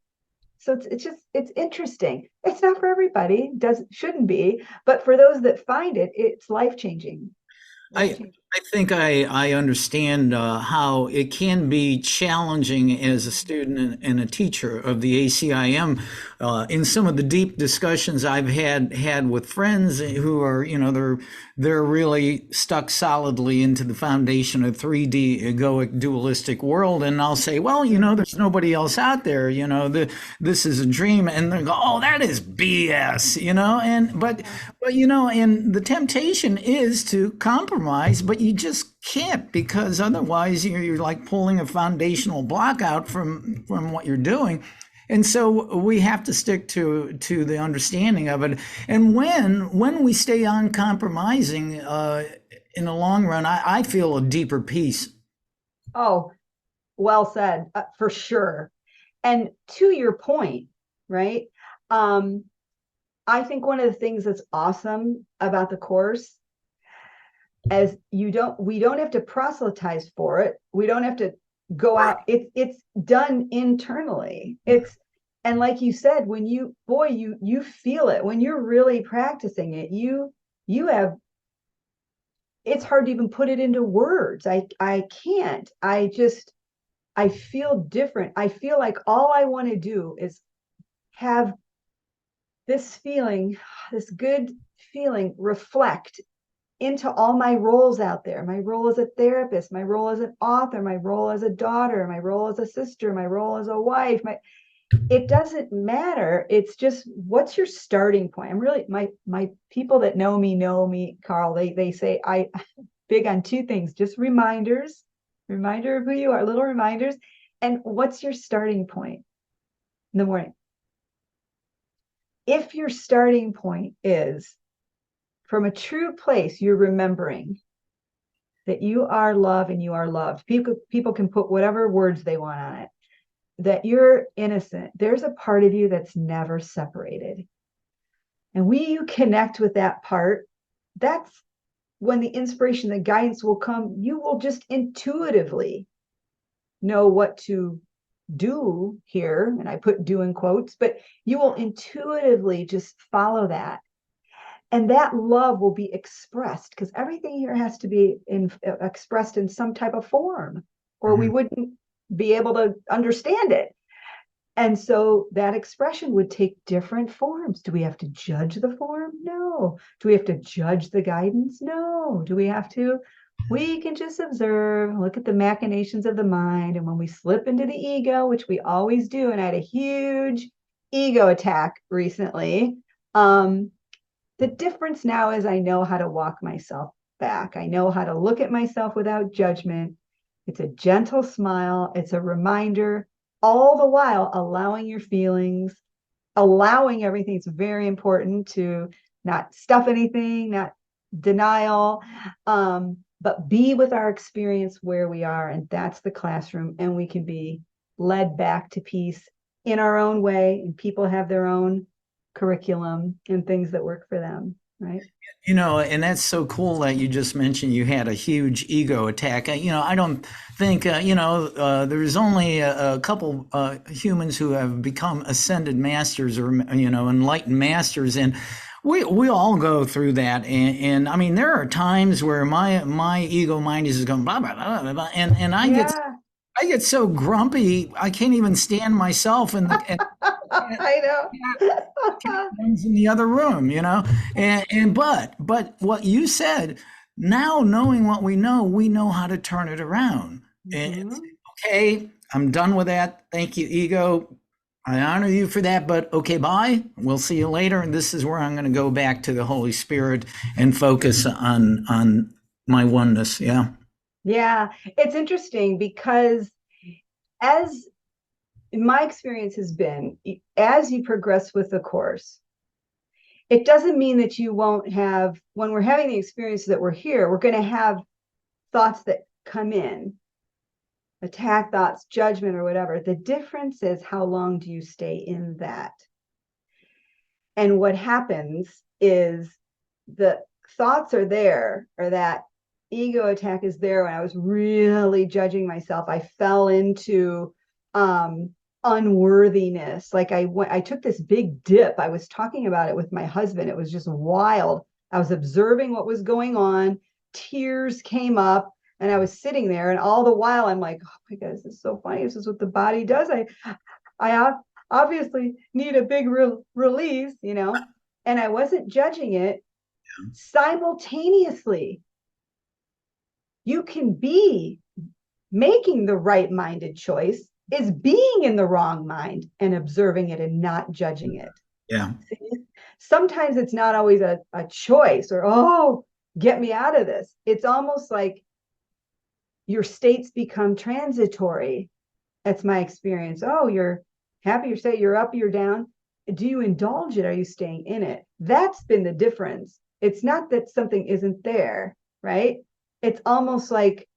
Speaker 3: So it's interesting. It's not for everybody, shouldn't be, but for those that find it, it's life-changing.
Speaker 2: I I think I understand how it can be challenging as a student and a teacher of the ACIM. In some of the deep discussions I've had with friends who are, they're really stuck solidly into the foundation of 3D egoic dualistic world, and I'll say, well, there's nobody else out there. This is a dream, and they go, oh, that is BS. And the temptation is to compromise, but you just can't, because otherwise you're like pulling a foundational block out from what you're doing. And so we have to stick to the understanding of it. And when we stay uncompromising, in the long run, I feel a deeper peace.
Speaker 3: Oh, well said, for sure. And to your point, right? I think one of the things that's awesome about the course is we don't have to proselytize for it. We don't have to go out. It's done internally. And like you said, when you feel it when you're really practicing it, it's hard to even put it into words. I can't. I feel different. I feel like all I want to do is have this feeling, this good feeling, reflect into all my roles out there. My role as a therapist, my role as an author, my role as a daughter, my role as a sister, my role as a wife. It doesn't matter. It's just, what's your starting point? I'm really, my people that know me, Carl, they say I big on two things, just reminder of who you are, little reminders. And what's your starting point in the morning? If your starting point is from a true place, you're remembering that you are love and you are loved. People can put whatever words they want on it, that you're innocent. There's a part of you that's never separated. And when you connect with that part, that's when the inspiration, the guidance will come. You will just intuitively know what to do here. And I put do in quotes, but you will intuitively just follow that. And that love will be expressed, because everything here has to be expressed in some type of form, or we wouldn't be able to understand it. And so that expression would take different forms. Do we have to judge the form? No. Do we have to judge the guidance? No. Do we have to? We can just observe, look at the machinations of the mind. And when we slip into the ego, which we always do, and I had a huge ego attack recently, the difference now is I know how to walk myself back. I know how to look at myself without judgment. It's a gentle smile. It's a reminder, all the while allowing your feelings, allowing everything. It's very important to not stuff anything, not denial, but be with our experience where we are. And that's the classroom. And we can be led back to peace in our own way. And people have their own curriculum and things that work for them, right?
Speaker 2: And that's so cool that you just mentioned you had a huge ego attack. I don't think, there's only a couple humans who have become ascended masters or, enlightened masters. And we all go through that. And I mean, there are times where my ego mind is going blah, blah, blah, blah, blah, and I get so grumpy, I can't even stand myself. And
Speaker 3: I know.
Speaker 2: in the other room, but what you said, now knowing what we know how to turn it around. And okay, I'm done with that. Thank you, ego. I honor you for that, but okay, bye. We'll see you later. And this is where I'm going to go back to the Holy Spirit and focus on my oneness. Yeah.
Speaker 3: Yeah. It's interesting because as my experience has been, as you progress with the course, it doesn't mean that you won't have, when we're having the experience that we're here, we're going to have thoughts that come in, attack thoughts, judgment, or whatever. The difference is how long do you stay in that? And what happens is the thoughts are there, or that ego attack is there, when I was really judging myself, I fell into unworthiness. Like I took this big dip. I was talking about it with my husband. It was just wild. I was observing what was going on. Tears came up, and I was sitting there, and all the while I'm like, oh my God, this is so funny. This is what the body does. I obviously need a big release, and I wasn't judging it. Simultaneously, you can be making the right-minded choice is being in the wrong mind and observing it and not judging it.
Speaker 2: Yeah.
Speaker 3: Sometimes it's not always a choice, or, oh, get me out of this. It's almost like your states become transitory. That's my experience. Oh, you're happy, you're sad, you're up, you're down. Do you indulge it? Are you staying in it? That's been the difference. It's not that something isn't there, right? It's almost like,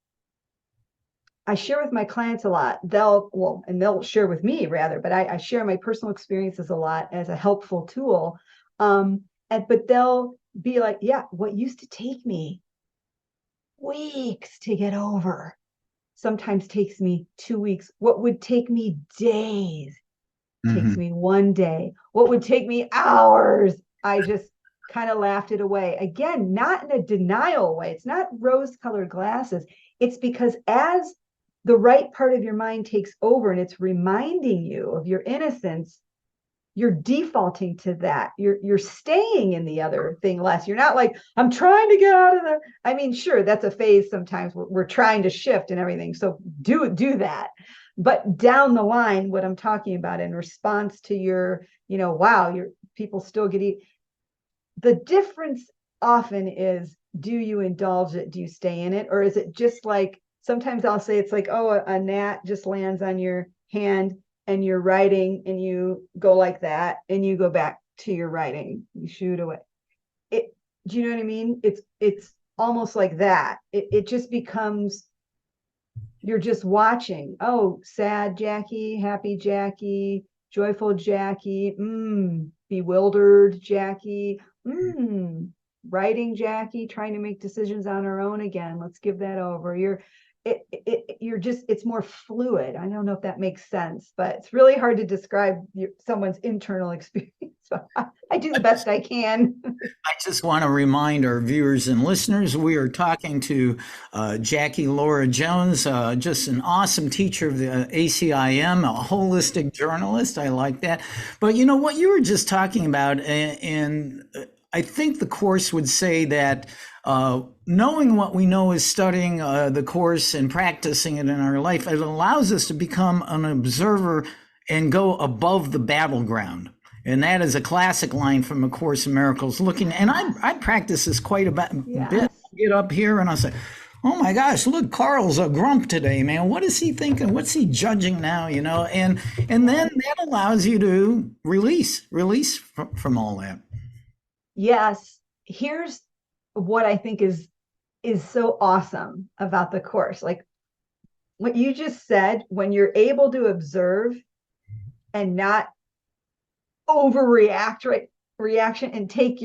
Speaker 3: I share with my clients a lot. They'll share with me rather, but I share my personal experiences a lot as a helpful tool. But they'll be like, yeah, what used to take me weeks to get over sometimes takes me 2 weeks. What would take me days takes me 1 day. What would take me hours, I just kind of laughed it away. Again, not in a denial way. It's not rose-colored glasses. It's because as the right part of your mind takes over and it's reminding you of your innocence, you're defaulting to that. You're staying in the other thing less. You're not like, I'm trying to get out of there. I mean, sure, that's a phase sometimes. We're trying to shift and everything. So do that. But down the line, what I'm talking about in response to your, wow, your people still get eat. The difference often is, do you indulge it? Do you stay in it? Or is it just like, sometimes I'll say it's like, oh, a gnat just lands on your hand and you're writing and you go like that and you go back to your writing, you shoot away. Do you know what I mean? It's almost like that. It just becomes, you're just watching. Oh, sad Jackie, happy Jackie, joyful Jackie, bewildered Jackie, writing Jackie, trying to make decisions on her own again. Let's give that over. It's more fluid. I don't know if that makes sense, but it's really hard to describe someone's internal experience. So I do the best I can.
Speaker 2: I just want to remind our viewers and listeners, we are talking to Jackie Lora Jones, just an awesome teacher of the ACIM, a holistic journalist. I like that. But what you were just talking about, and I think the Course would say that knowing what we know is studying the Course and practicing it in our life, it allows us to become an observer and go above the battleground. And that is a classic line from A Course in Miracles. And I practice this quite a bit.
Speaker 3: Yes.
Speaker 2: I get up here and I say, oh my gosh, look, Carl's a grump today, man. What is he thinking? What's he judging now? And then that allows you to release from all that.
Speaker 3: Yes. Here's what I think is so awesome about the Course. Like what you just said, when you're able to observe and not reaction and take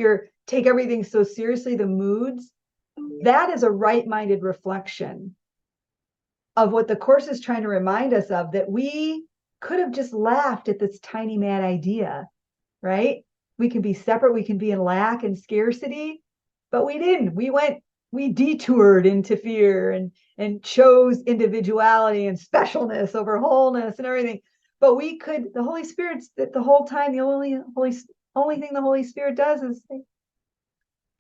Speaker 3: everything so seriously, the moods, that is a right-minded reflection of what the Course is trying to remind us of, that we could have just laughed at this tiny mad idea, right? We can be separate, we can be in lack and scarcity, but we didn't. We detoured into fear and chose individuality and specialness over wholeness and everything. But we could, the Holy Spirit's the whole time, the only thing the Holy Spirit does is say,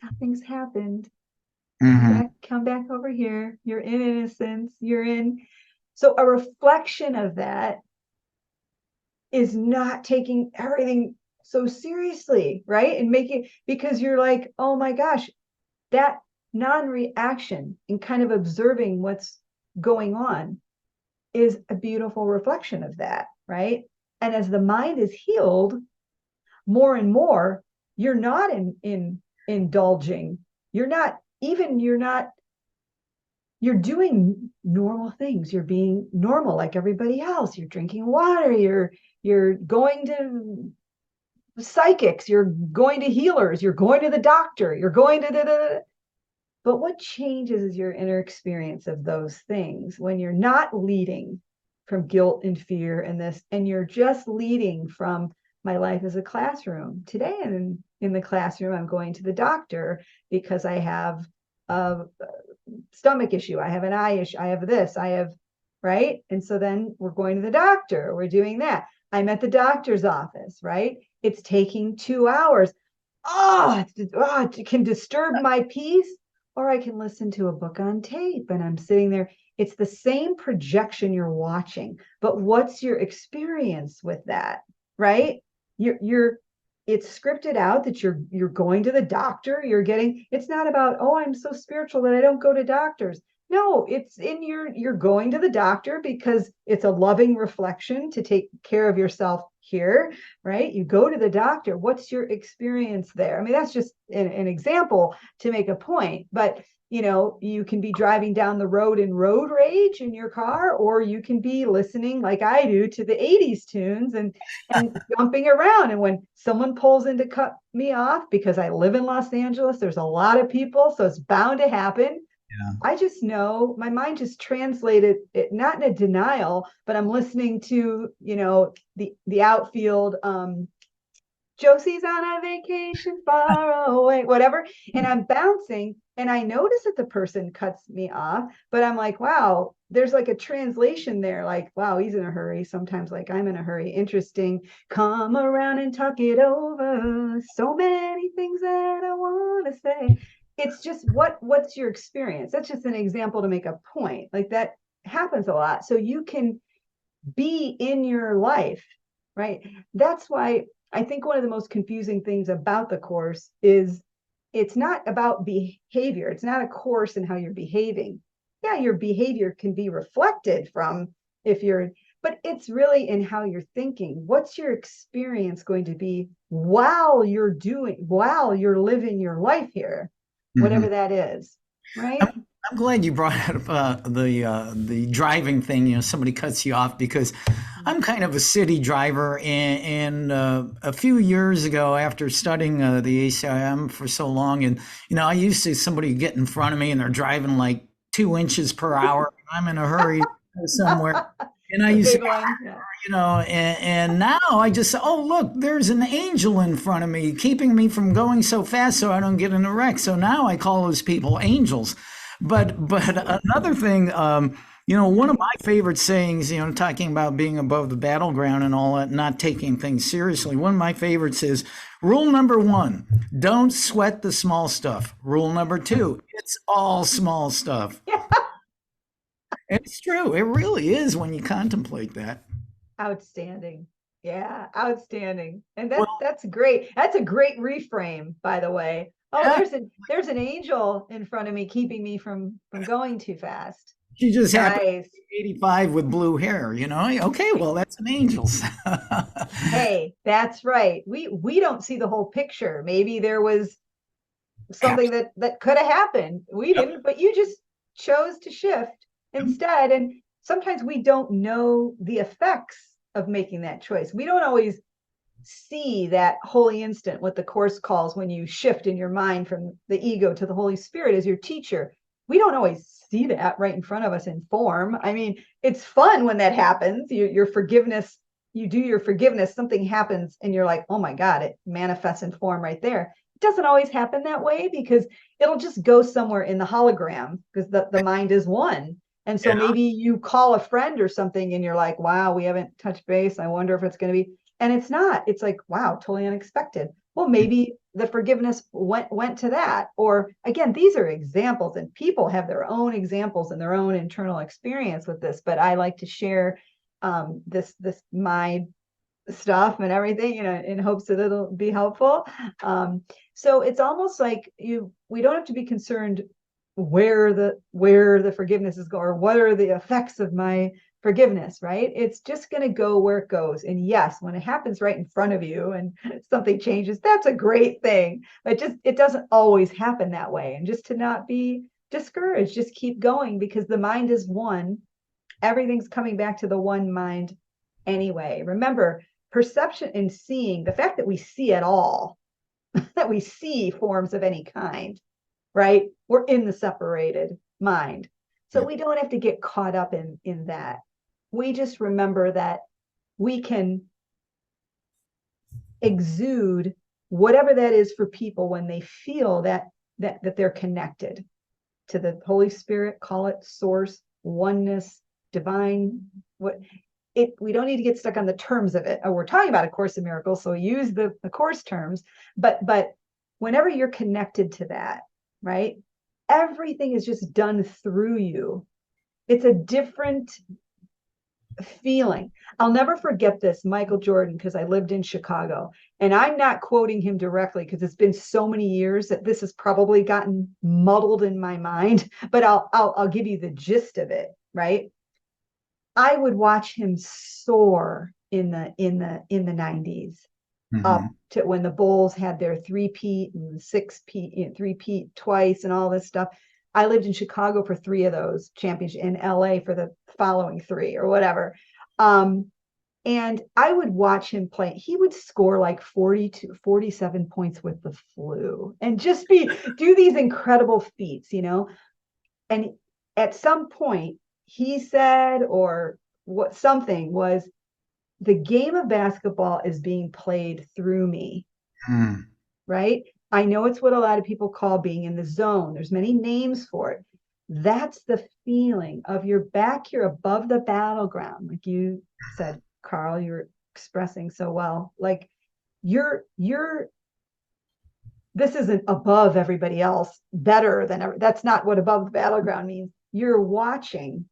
Speaker 3: nothing's happened. Come back over here. You're in innocence. So a reflection of that is not taking everything so seriously, right? And because you're like, oh my gosh, that non-reaction and kind of observing what's going on is a beautiful reflection of that, right? And as the mind is healed more and more, you're not indulging. You're doing normal things. You're being normal like everybody else. You're drinking water. You're going to psychics, you're going to healers, you're going to the doctor, you're going to but what changes is your inner experience of those things when you're not leading from guilt and fear and this, and you're just leading from my life as a classroom. Today, and in the classroom, I'm going to the doctor because I have a stomach issue, I have an eye issue, I have this, I have, right? And so then we're going to the doctor, we're doing that. I'm at the doctor's office, right? It's taking 2 hours. It can disturb my peace. Or I can listen to a book on tape and I'm sitting there. It's the same projection you're watching, but what's your experience with that, right? It's scripted out that you're going to the doctor, it's not about, oh, I'm so spiritual that I don't go to doctors. No, it's you're going to the doctor because it's a loving reflection to take care of yourself here, right? You go to the doctor. What's your experience there? I mean, that's just an example to make a point, but you can be driving down the road in road rage in your car, or you can be listening like I do to the 80s tunes and jumping around. And when someone pulls in to cut me off, because I live in Los Angeles, there's a lot of people, so it's bound to happen.
Speaker 2: Yeah.
Speaker 3: I just know my mind just translated it, not in a denial, but I'm listening to, the outfield, Josie's on a vacation far away, whatever. And I'm bouncing and I notice that the person cuts me off, but I'm like, wow, there's like a translation there. Like, wow, he's in a hurry. Sometimes like I'm in a hurry. Interesting. Come around and talk it over. So many things that I want to say. It's just what's your experience? That's just an example to make a point. Like that happens a lot. So you can be in your life, right? That's why I think one of the most confusing things about the course is it's not about behavior. It's not a course in how you're behaving. Yeah, your behavior can be reflected from but it's really in how you're thinking. What's your experience going to be while you're living your life here, whatever that is, right?
Speaker 2: I'm glad you brought up the driving thing. Somebody cuts you off, because I'm kind of a city driver, and a few years ago, after studying the ACIM for so long, and I used to somebody get in front of me and they're driving like 2 inches per hour. I'm in a hurry to go somewhere, and I used to, and now I just say, oh, look, there's an angel in front of me keeping me from going so fast so I don't get in a wreck. So now I call those people angels. But another thing, one of my favorite sayings, talking about being above the battleground and all that, not taking things seriously. One of my favorites is rule number 1, don't sweat the small stuff. Rule number 2, it's all small stuff. It's true. It really is when you contemplate that.
Speaker 3: Outstanding. Yeah, outstanding. And that's great. That's a great reframe, by the way. Oh, there's an angel in front of me keeping me from going too fast.
Speaker 2: She just happened to
Speaker 3: Nice.
Speaker 2: be 85 with blue hair, Okay, well, that's an angel.
Speaker 3: Hey, that's right. We don't see the whole picture. Maybe there was something that could have happened. We didn't, but you just chose to shift instead. And sometimes we don't know the effects of making that choice. We don't always see that holy instant, what the course calls when you shift in your mind from the ego to the Holy Spirit as your teacher. We don't always see that right in front of us in form. I mean, it's fun when that happens. Your forgiveness, you do your forgiveness, something happens and you're like, oh my God, it manifests in form right there. It doesn't always happen that way because it'll just go somewhere in the hologram because the mind is one. And so maybe you call a friend or something and you're like, wow, we haven't touched base. I wonder if it's going to be. And it's not. It's like, wow, totally unexpected. Well, maybe the forgiveness went to that. Or again, these are examples and people have their own examples and their own internal experience with this. But I like to share this my stuff and everything, in hopes that it'll be helpful. So it's almost like we don't have to be concerned where the forgiveness is going or what are the effects of my forgiveness, right? It's just going to go where it goes. And yes, when it happens right in front of you and something changes, that's a great thing. But it doesn't always happen that way. And just to not be discouraged, just keep going because the mind is one. Everything's coming back to the one mind anyway. Remember, perception and seeing, the fact that we see at all, that we see forms of any kind, right? We're in the separated mind. So we don't have to get caught up in that. We just remember that we can exude whatever that is for people when they feel that they're connected to the Holy Spirit, call it source, oneness, divine, we don't need to get stuck on the terms of it. Oh, we're talking about A Course in Miracles, so we use the Course terms, but whenever you're connected to that, right? Everything is just done through you. It's a different feeling. I'll never forget this, Michael Jordan, because I lived in Chicago, and I'm not quoting him directly because it's been so many years that this has probably gotten muddled in my mind, but I'll give you the gist of it, right? I would watch him soar in the 90s, up to when the Bulls had their three-peat and six-peat, three-peat twice and all this stuff. I lived in Chicago for 3 of those championships, in LA for the following 3 or whatever. And I would watch him play. He would score like 47 points with the flu and just do these incredible feats, And at some point he said, or what something was, the game of basketball is being played through me. Right? I know it's what a lot of people call being in the zone. There's many names for it. That's the feeling of you're back here above the battleground. Like you said, Carl, you're expressing so well. Like this isn't above everybody else, better than ever. That's not what above the battleground means. You're watching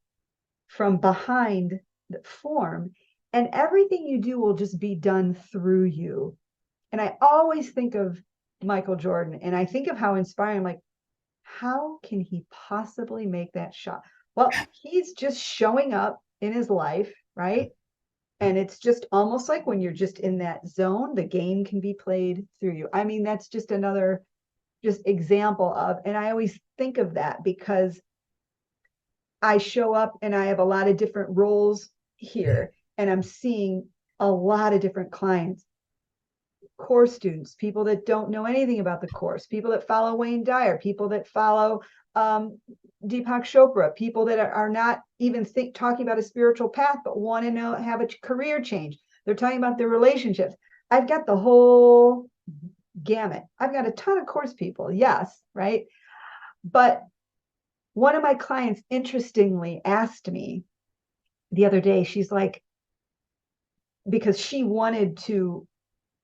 Speaker 3: from behind the form, and everything you do will just be done through you. And I always think of Michael Jordan, and I think of how inspiring, like, how can he possibly make that shot? Well, he's just showing up in his life, right? And it's just almost like when you're just in that zone, the game can be played through you. I mean, that's just another example of, and I always think of that because I show up and I have a lot of different roles here, and I'm seeing a lot of different clients, course students, people that don't know anything about the course, people that follow Wayne Dyer, people that follow Deepak Chopra, people that are not even talking about a spiritual path, but want to have a career change. They're talking about their relationships. I've got the whole gamut. I've got a ton of course people. Yes. Right. But one of my clients, interestingly, asked me the other day, she's like, because she wanted to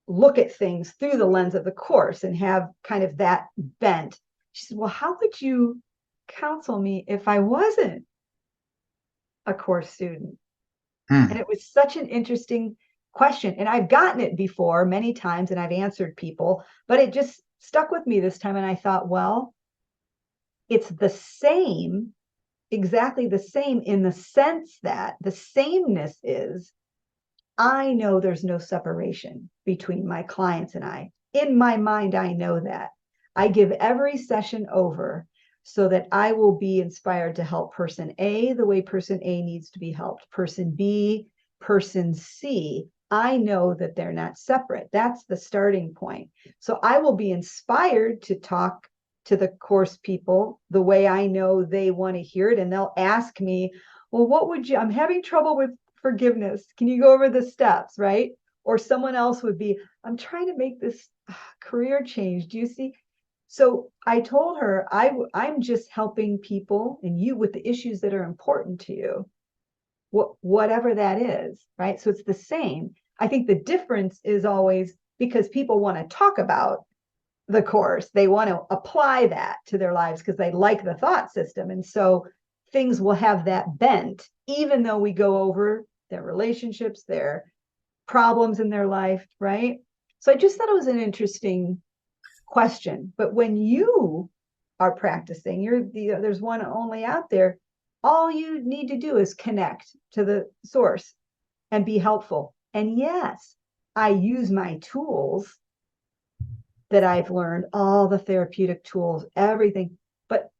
Speaker 3: look at things through the lens of the course and have kind of that bent. She said, well, how could you counsel me if I wasn't a course student? And it was such an interesting question. And I've gotten it before many times and I've answered people, but it just stuck with me this time. And I thought, well, it's the same, exactly the same, in the sense that the sameness is, I know there's no separation between my clients and I. In my mind, I know that. I give every session over so that I will be inspired to help person A the way person A needs to be helped. Person B, person C, I know that they're not separate. That's the starting point. So I will be inspired to talk to the course people the way I know they want to hear it. And they'll ask me, well, what would you, I'm having trouble with forgiveness. Can you go over the steps, right? Or someone else would be, I'm trying to make this career change. Do you see? So I told her, I'm just helping people and you with the issues that are important to you, whatever that is, right? So it's the same. I think the difference is always because people want to talk about the course. They want to apply that to their lives because they like the thought system. And so things will have that bent, even though we go over their relationships, their problems in their life, right? So I just thought it was an interesting question. But when you are practicing, there's one only out there. All you need to do is connect to the source and be helpful. And yes, I use my tools that I've learned, all the therapeutic tools, everything, but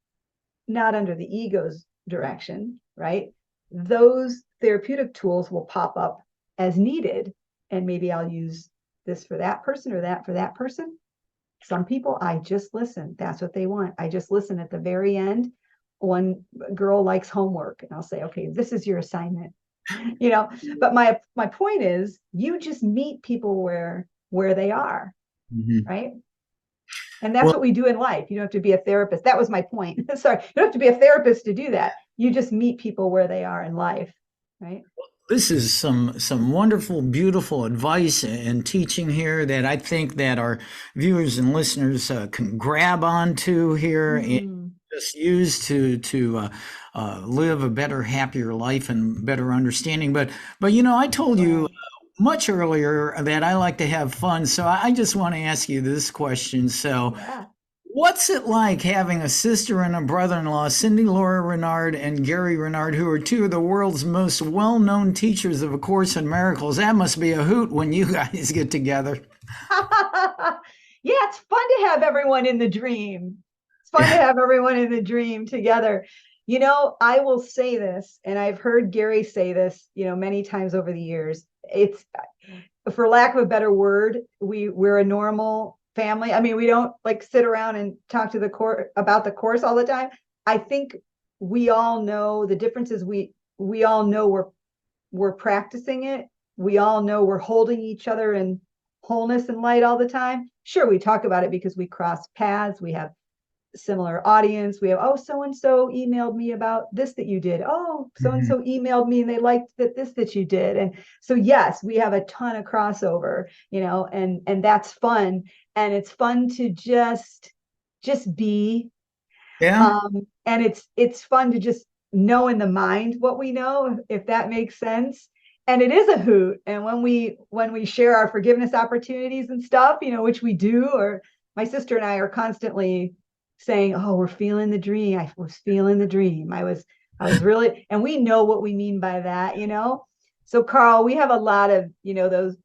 Speaker 3: not under the ego's direction, right? Those therapeutic tools will pop up as needed and maybe I'll use this for that person or that for that person. Some people, I just listen. That's what they want. I just listen. At the very end, one girl likes homework, and I'll say, okay, this is your assignment. But my point is, you just meet people where they are, right? And that's what we do in life. You don't have to be a therapist. That was my point. Sorry, you don't have to be a therapist to do that. You just meet people where they are in life, right?
Speaker 2: This is some wonderful, beautiful advice and teaching here that I think that our viewers and listeners can grab onto here and just use to live a better, happier life and better understanding. But I told you much earlier that I like to have fun, so I just want to ask you this question. So,
Speaker 3: Yeah.
Speaker 2: what's it like having a sister and a brother-in-law, Cindy Laura Renard and Gary Renard, who are two of the world's most well-known teachers of A Course in Miracles? That must be a hoot when you guys get together.
Speaker 3: Yeah, it's fun to have everyone in the dream. It's fun to have everyone in the dream together. I will say this, and I've heard Gary say this, many times over the years. It's, for lack of a better word, we're a normal family. I mean, we don't like sit around and talk to the course about the course all the time. I think we all know the differences. We all know we're practicing it. We all know we're holding each other in wholeness and light all the time. Sure, we talk about it because we cross paths. We have similar audience. We have, oh, so and so emailed me about this that you did. Oh, so and so emailed me and they liked that you did. And so yes, we have a ton of crossover, and that's fun. And it's fun to just be.
Speaker 2: Yeah.
Speaker 3: And it's fun to just know in the mind what we know, if that makes sense. And it is a hoot. And when we share our forgiveness opportunities and stuff, which we do, or my sister and I are constantly saying, oh, we're feeling the dream. I was feeling the dream. I was really, and we know what we mean by that, So Carl, we have a lot of, those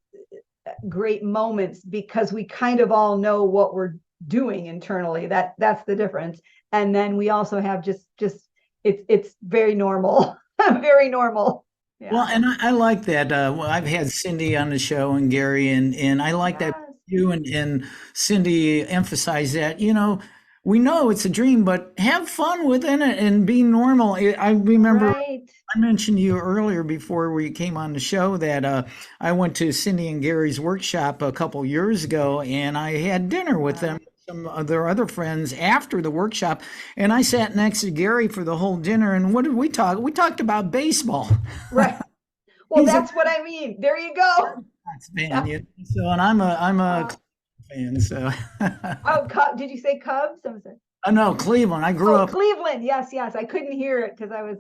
Speaker 3: great moments because we kind of all know what we're doing internally. That's the difference. And then we also have just it's very normal, very normal. Yeah.
Speaker 2: Well, and I like that. I've had Cindy on the show and Gary, and I like that you and Cindy emphasize that, we know it's a dream, but have fun within it and be normal. I remember I mentioned to you earlier before we came on the show that I went to Cindy and Gary's workshop a couple years ago, and I had dinner with them, some of their other friends after the workshop, and I sat next to Gary for the whole dinner. And what did we talk? We talked about baseball.
Speaker 3: Right. Well, that's what I mean. There you go.
Speaker 2: Fan, so, and I'm a fan. So.
Speaker 3: Oh, did you say Cubs?
Speaker 2: Oh no, Cleveland. I grew up.
Speaker 3: Cleveland. Yes. I couldn't hear it because I was.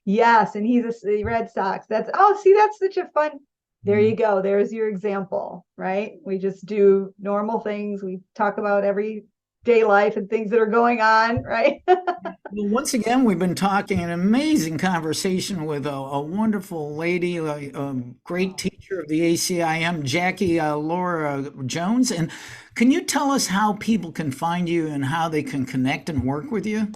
Speaker 3: Yes, and he's the Red Sox. That's such a fun. There you go. There's your example, right? We just do normal things. We talk about everyday life and things that are going on, right?
Speaker 2: Well, once again, we've been talking an amazing conversation with a wonderful lady, a great teacher of the ACIM, Jackie Lora Jones. And can you tell us how people can find you and how they can connect and work with you?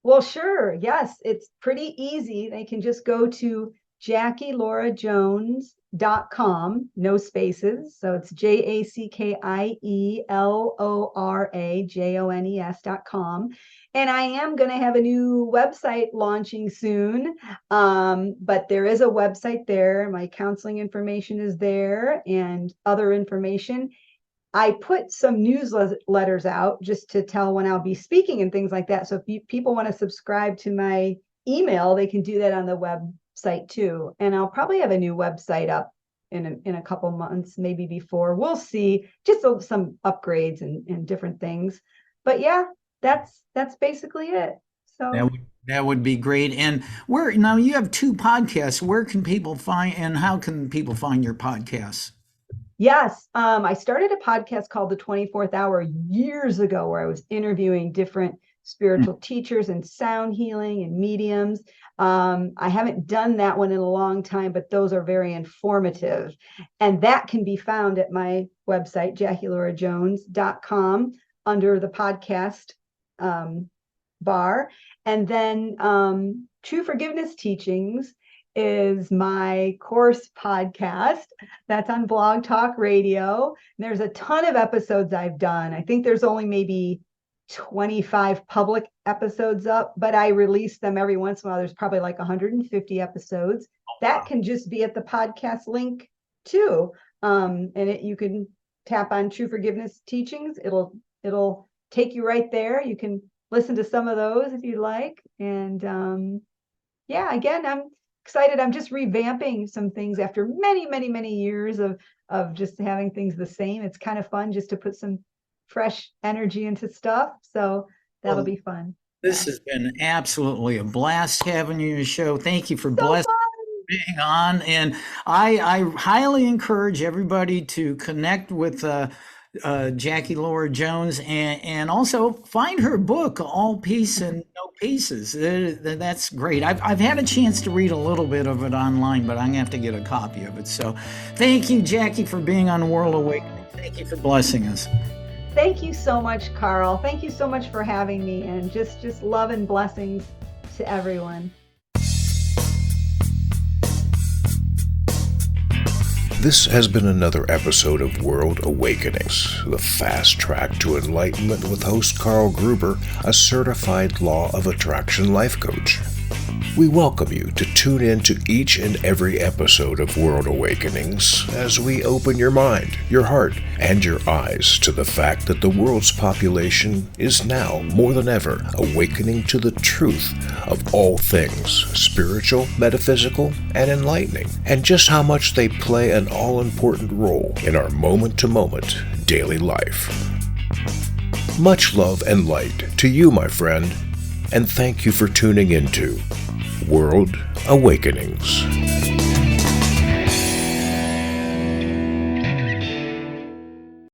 Speaker 3: Well, sure. Yes, it's pretty easy. They can just go to JackieLoraJones.com, no spaces. So it's JackieLoraJones.com. And I am going to have a new website launching soon. But there is a website there. My counseling information is there and other information. I put some newsletters out just to tell when I'll be speaking and things like that. So if people want to subscribe to my email, they can do that on the website too. And I'll probably have a new website up in a couple months, maybe before. We'll see. Just some upgrades and different things. But yeah, that's basically it. So
Speaker 2: that would be great. And where now you have two podcasts. Where can people find and how can people find your podcasts?
Speaker 3: Yes, I started a podcast called The 24th Hour years ago where I was interviewing different spiritual teachers and sound healing and mediums. I haven't done that one in a long time, but those are very informative. And that can be found at my website, JackieLoraJones.com, under the podcast bar. And then True Forgiveness Teachings is my course podcast. That's on Blog Talk Radio. There's a ton of episodes I've done. I think there's only maybe 25 public episodes up, but I release them every once in a while. There's probably like 150 episodes. That can just be at the podcast link too. You can tap on True Forgiveness Teachings. It'll take you right there. You can listen to some of those if you like. And again, I'm excited. I'm just revamping some things after many, many, many years of just having things the same. It's kind of fun just to put some fresh energy into stuff. So that'll be fun.
Speaker 2: This has been absolutely a blast having you on the show. Thank you for blessing being on. And I highly encourage everybody to connect with Jackie Lora Jones and also find her book, All Peace and No Pieces. That's great. I've had a chance to read a little bit of it online, but I'm going to have to get a copy of it. So thank you, Jackie, for being on World Awakening. Thank you for blessing us.
Speaker 3: Thank you so much, Carl. Thank you so much for having me, and just love and blessings to everyone.
Speaker 1: This has been another episode of World Awakenings, the fast track to enlightenment with host Carl Gruber, a certified Law of Attraction life coach. We welcome you to tune in to each and every episode of World Awakenings as we open your mind, your heart, and your eyes to the fact that the world's population is now, more than ever, awakening to the truth of all things spiritual, metaphysical, and enlightening, and just how much they play an all-important role in our moment-to-moment daily life. Much love and light to you, my friend, and thank you for tuning into World Awakenings.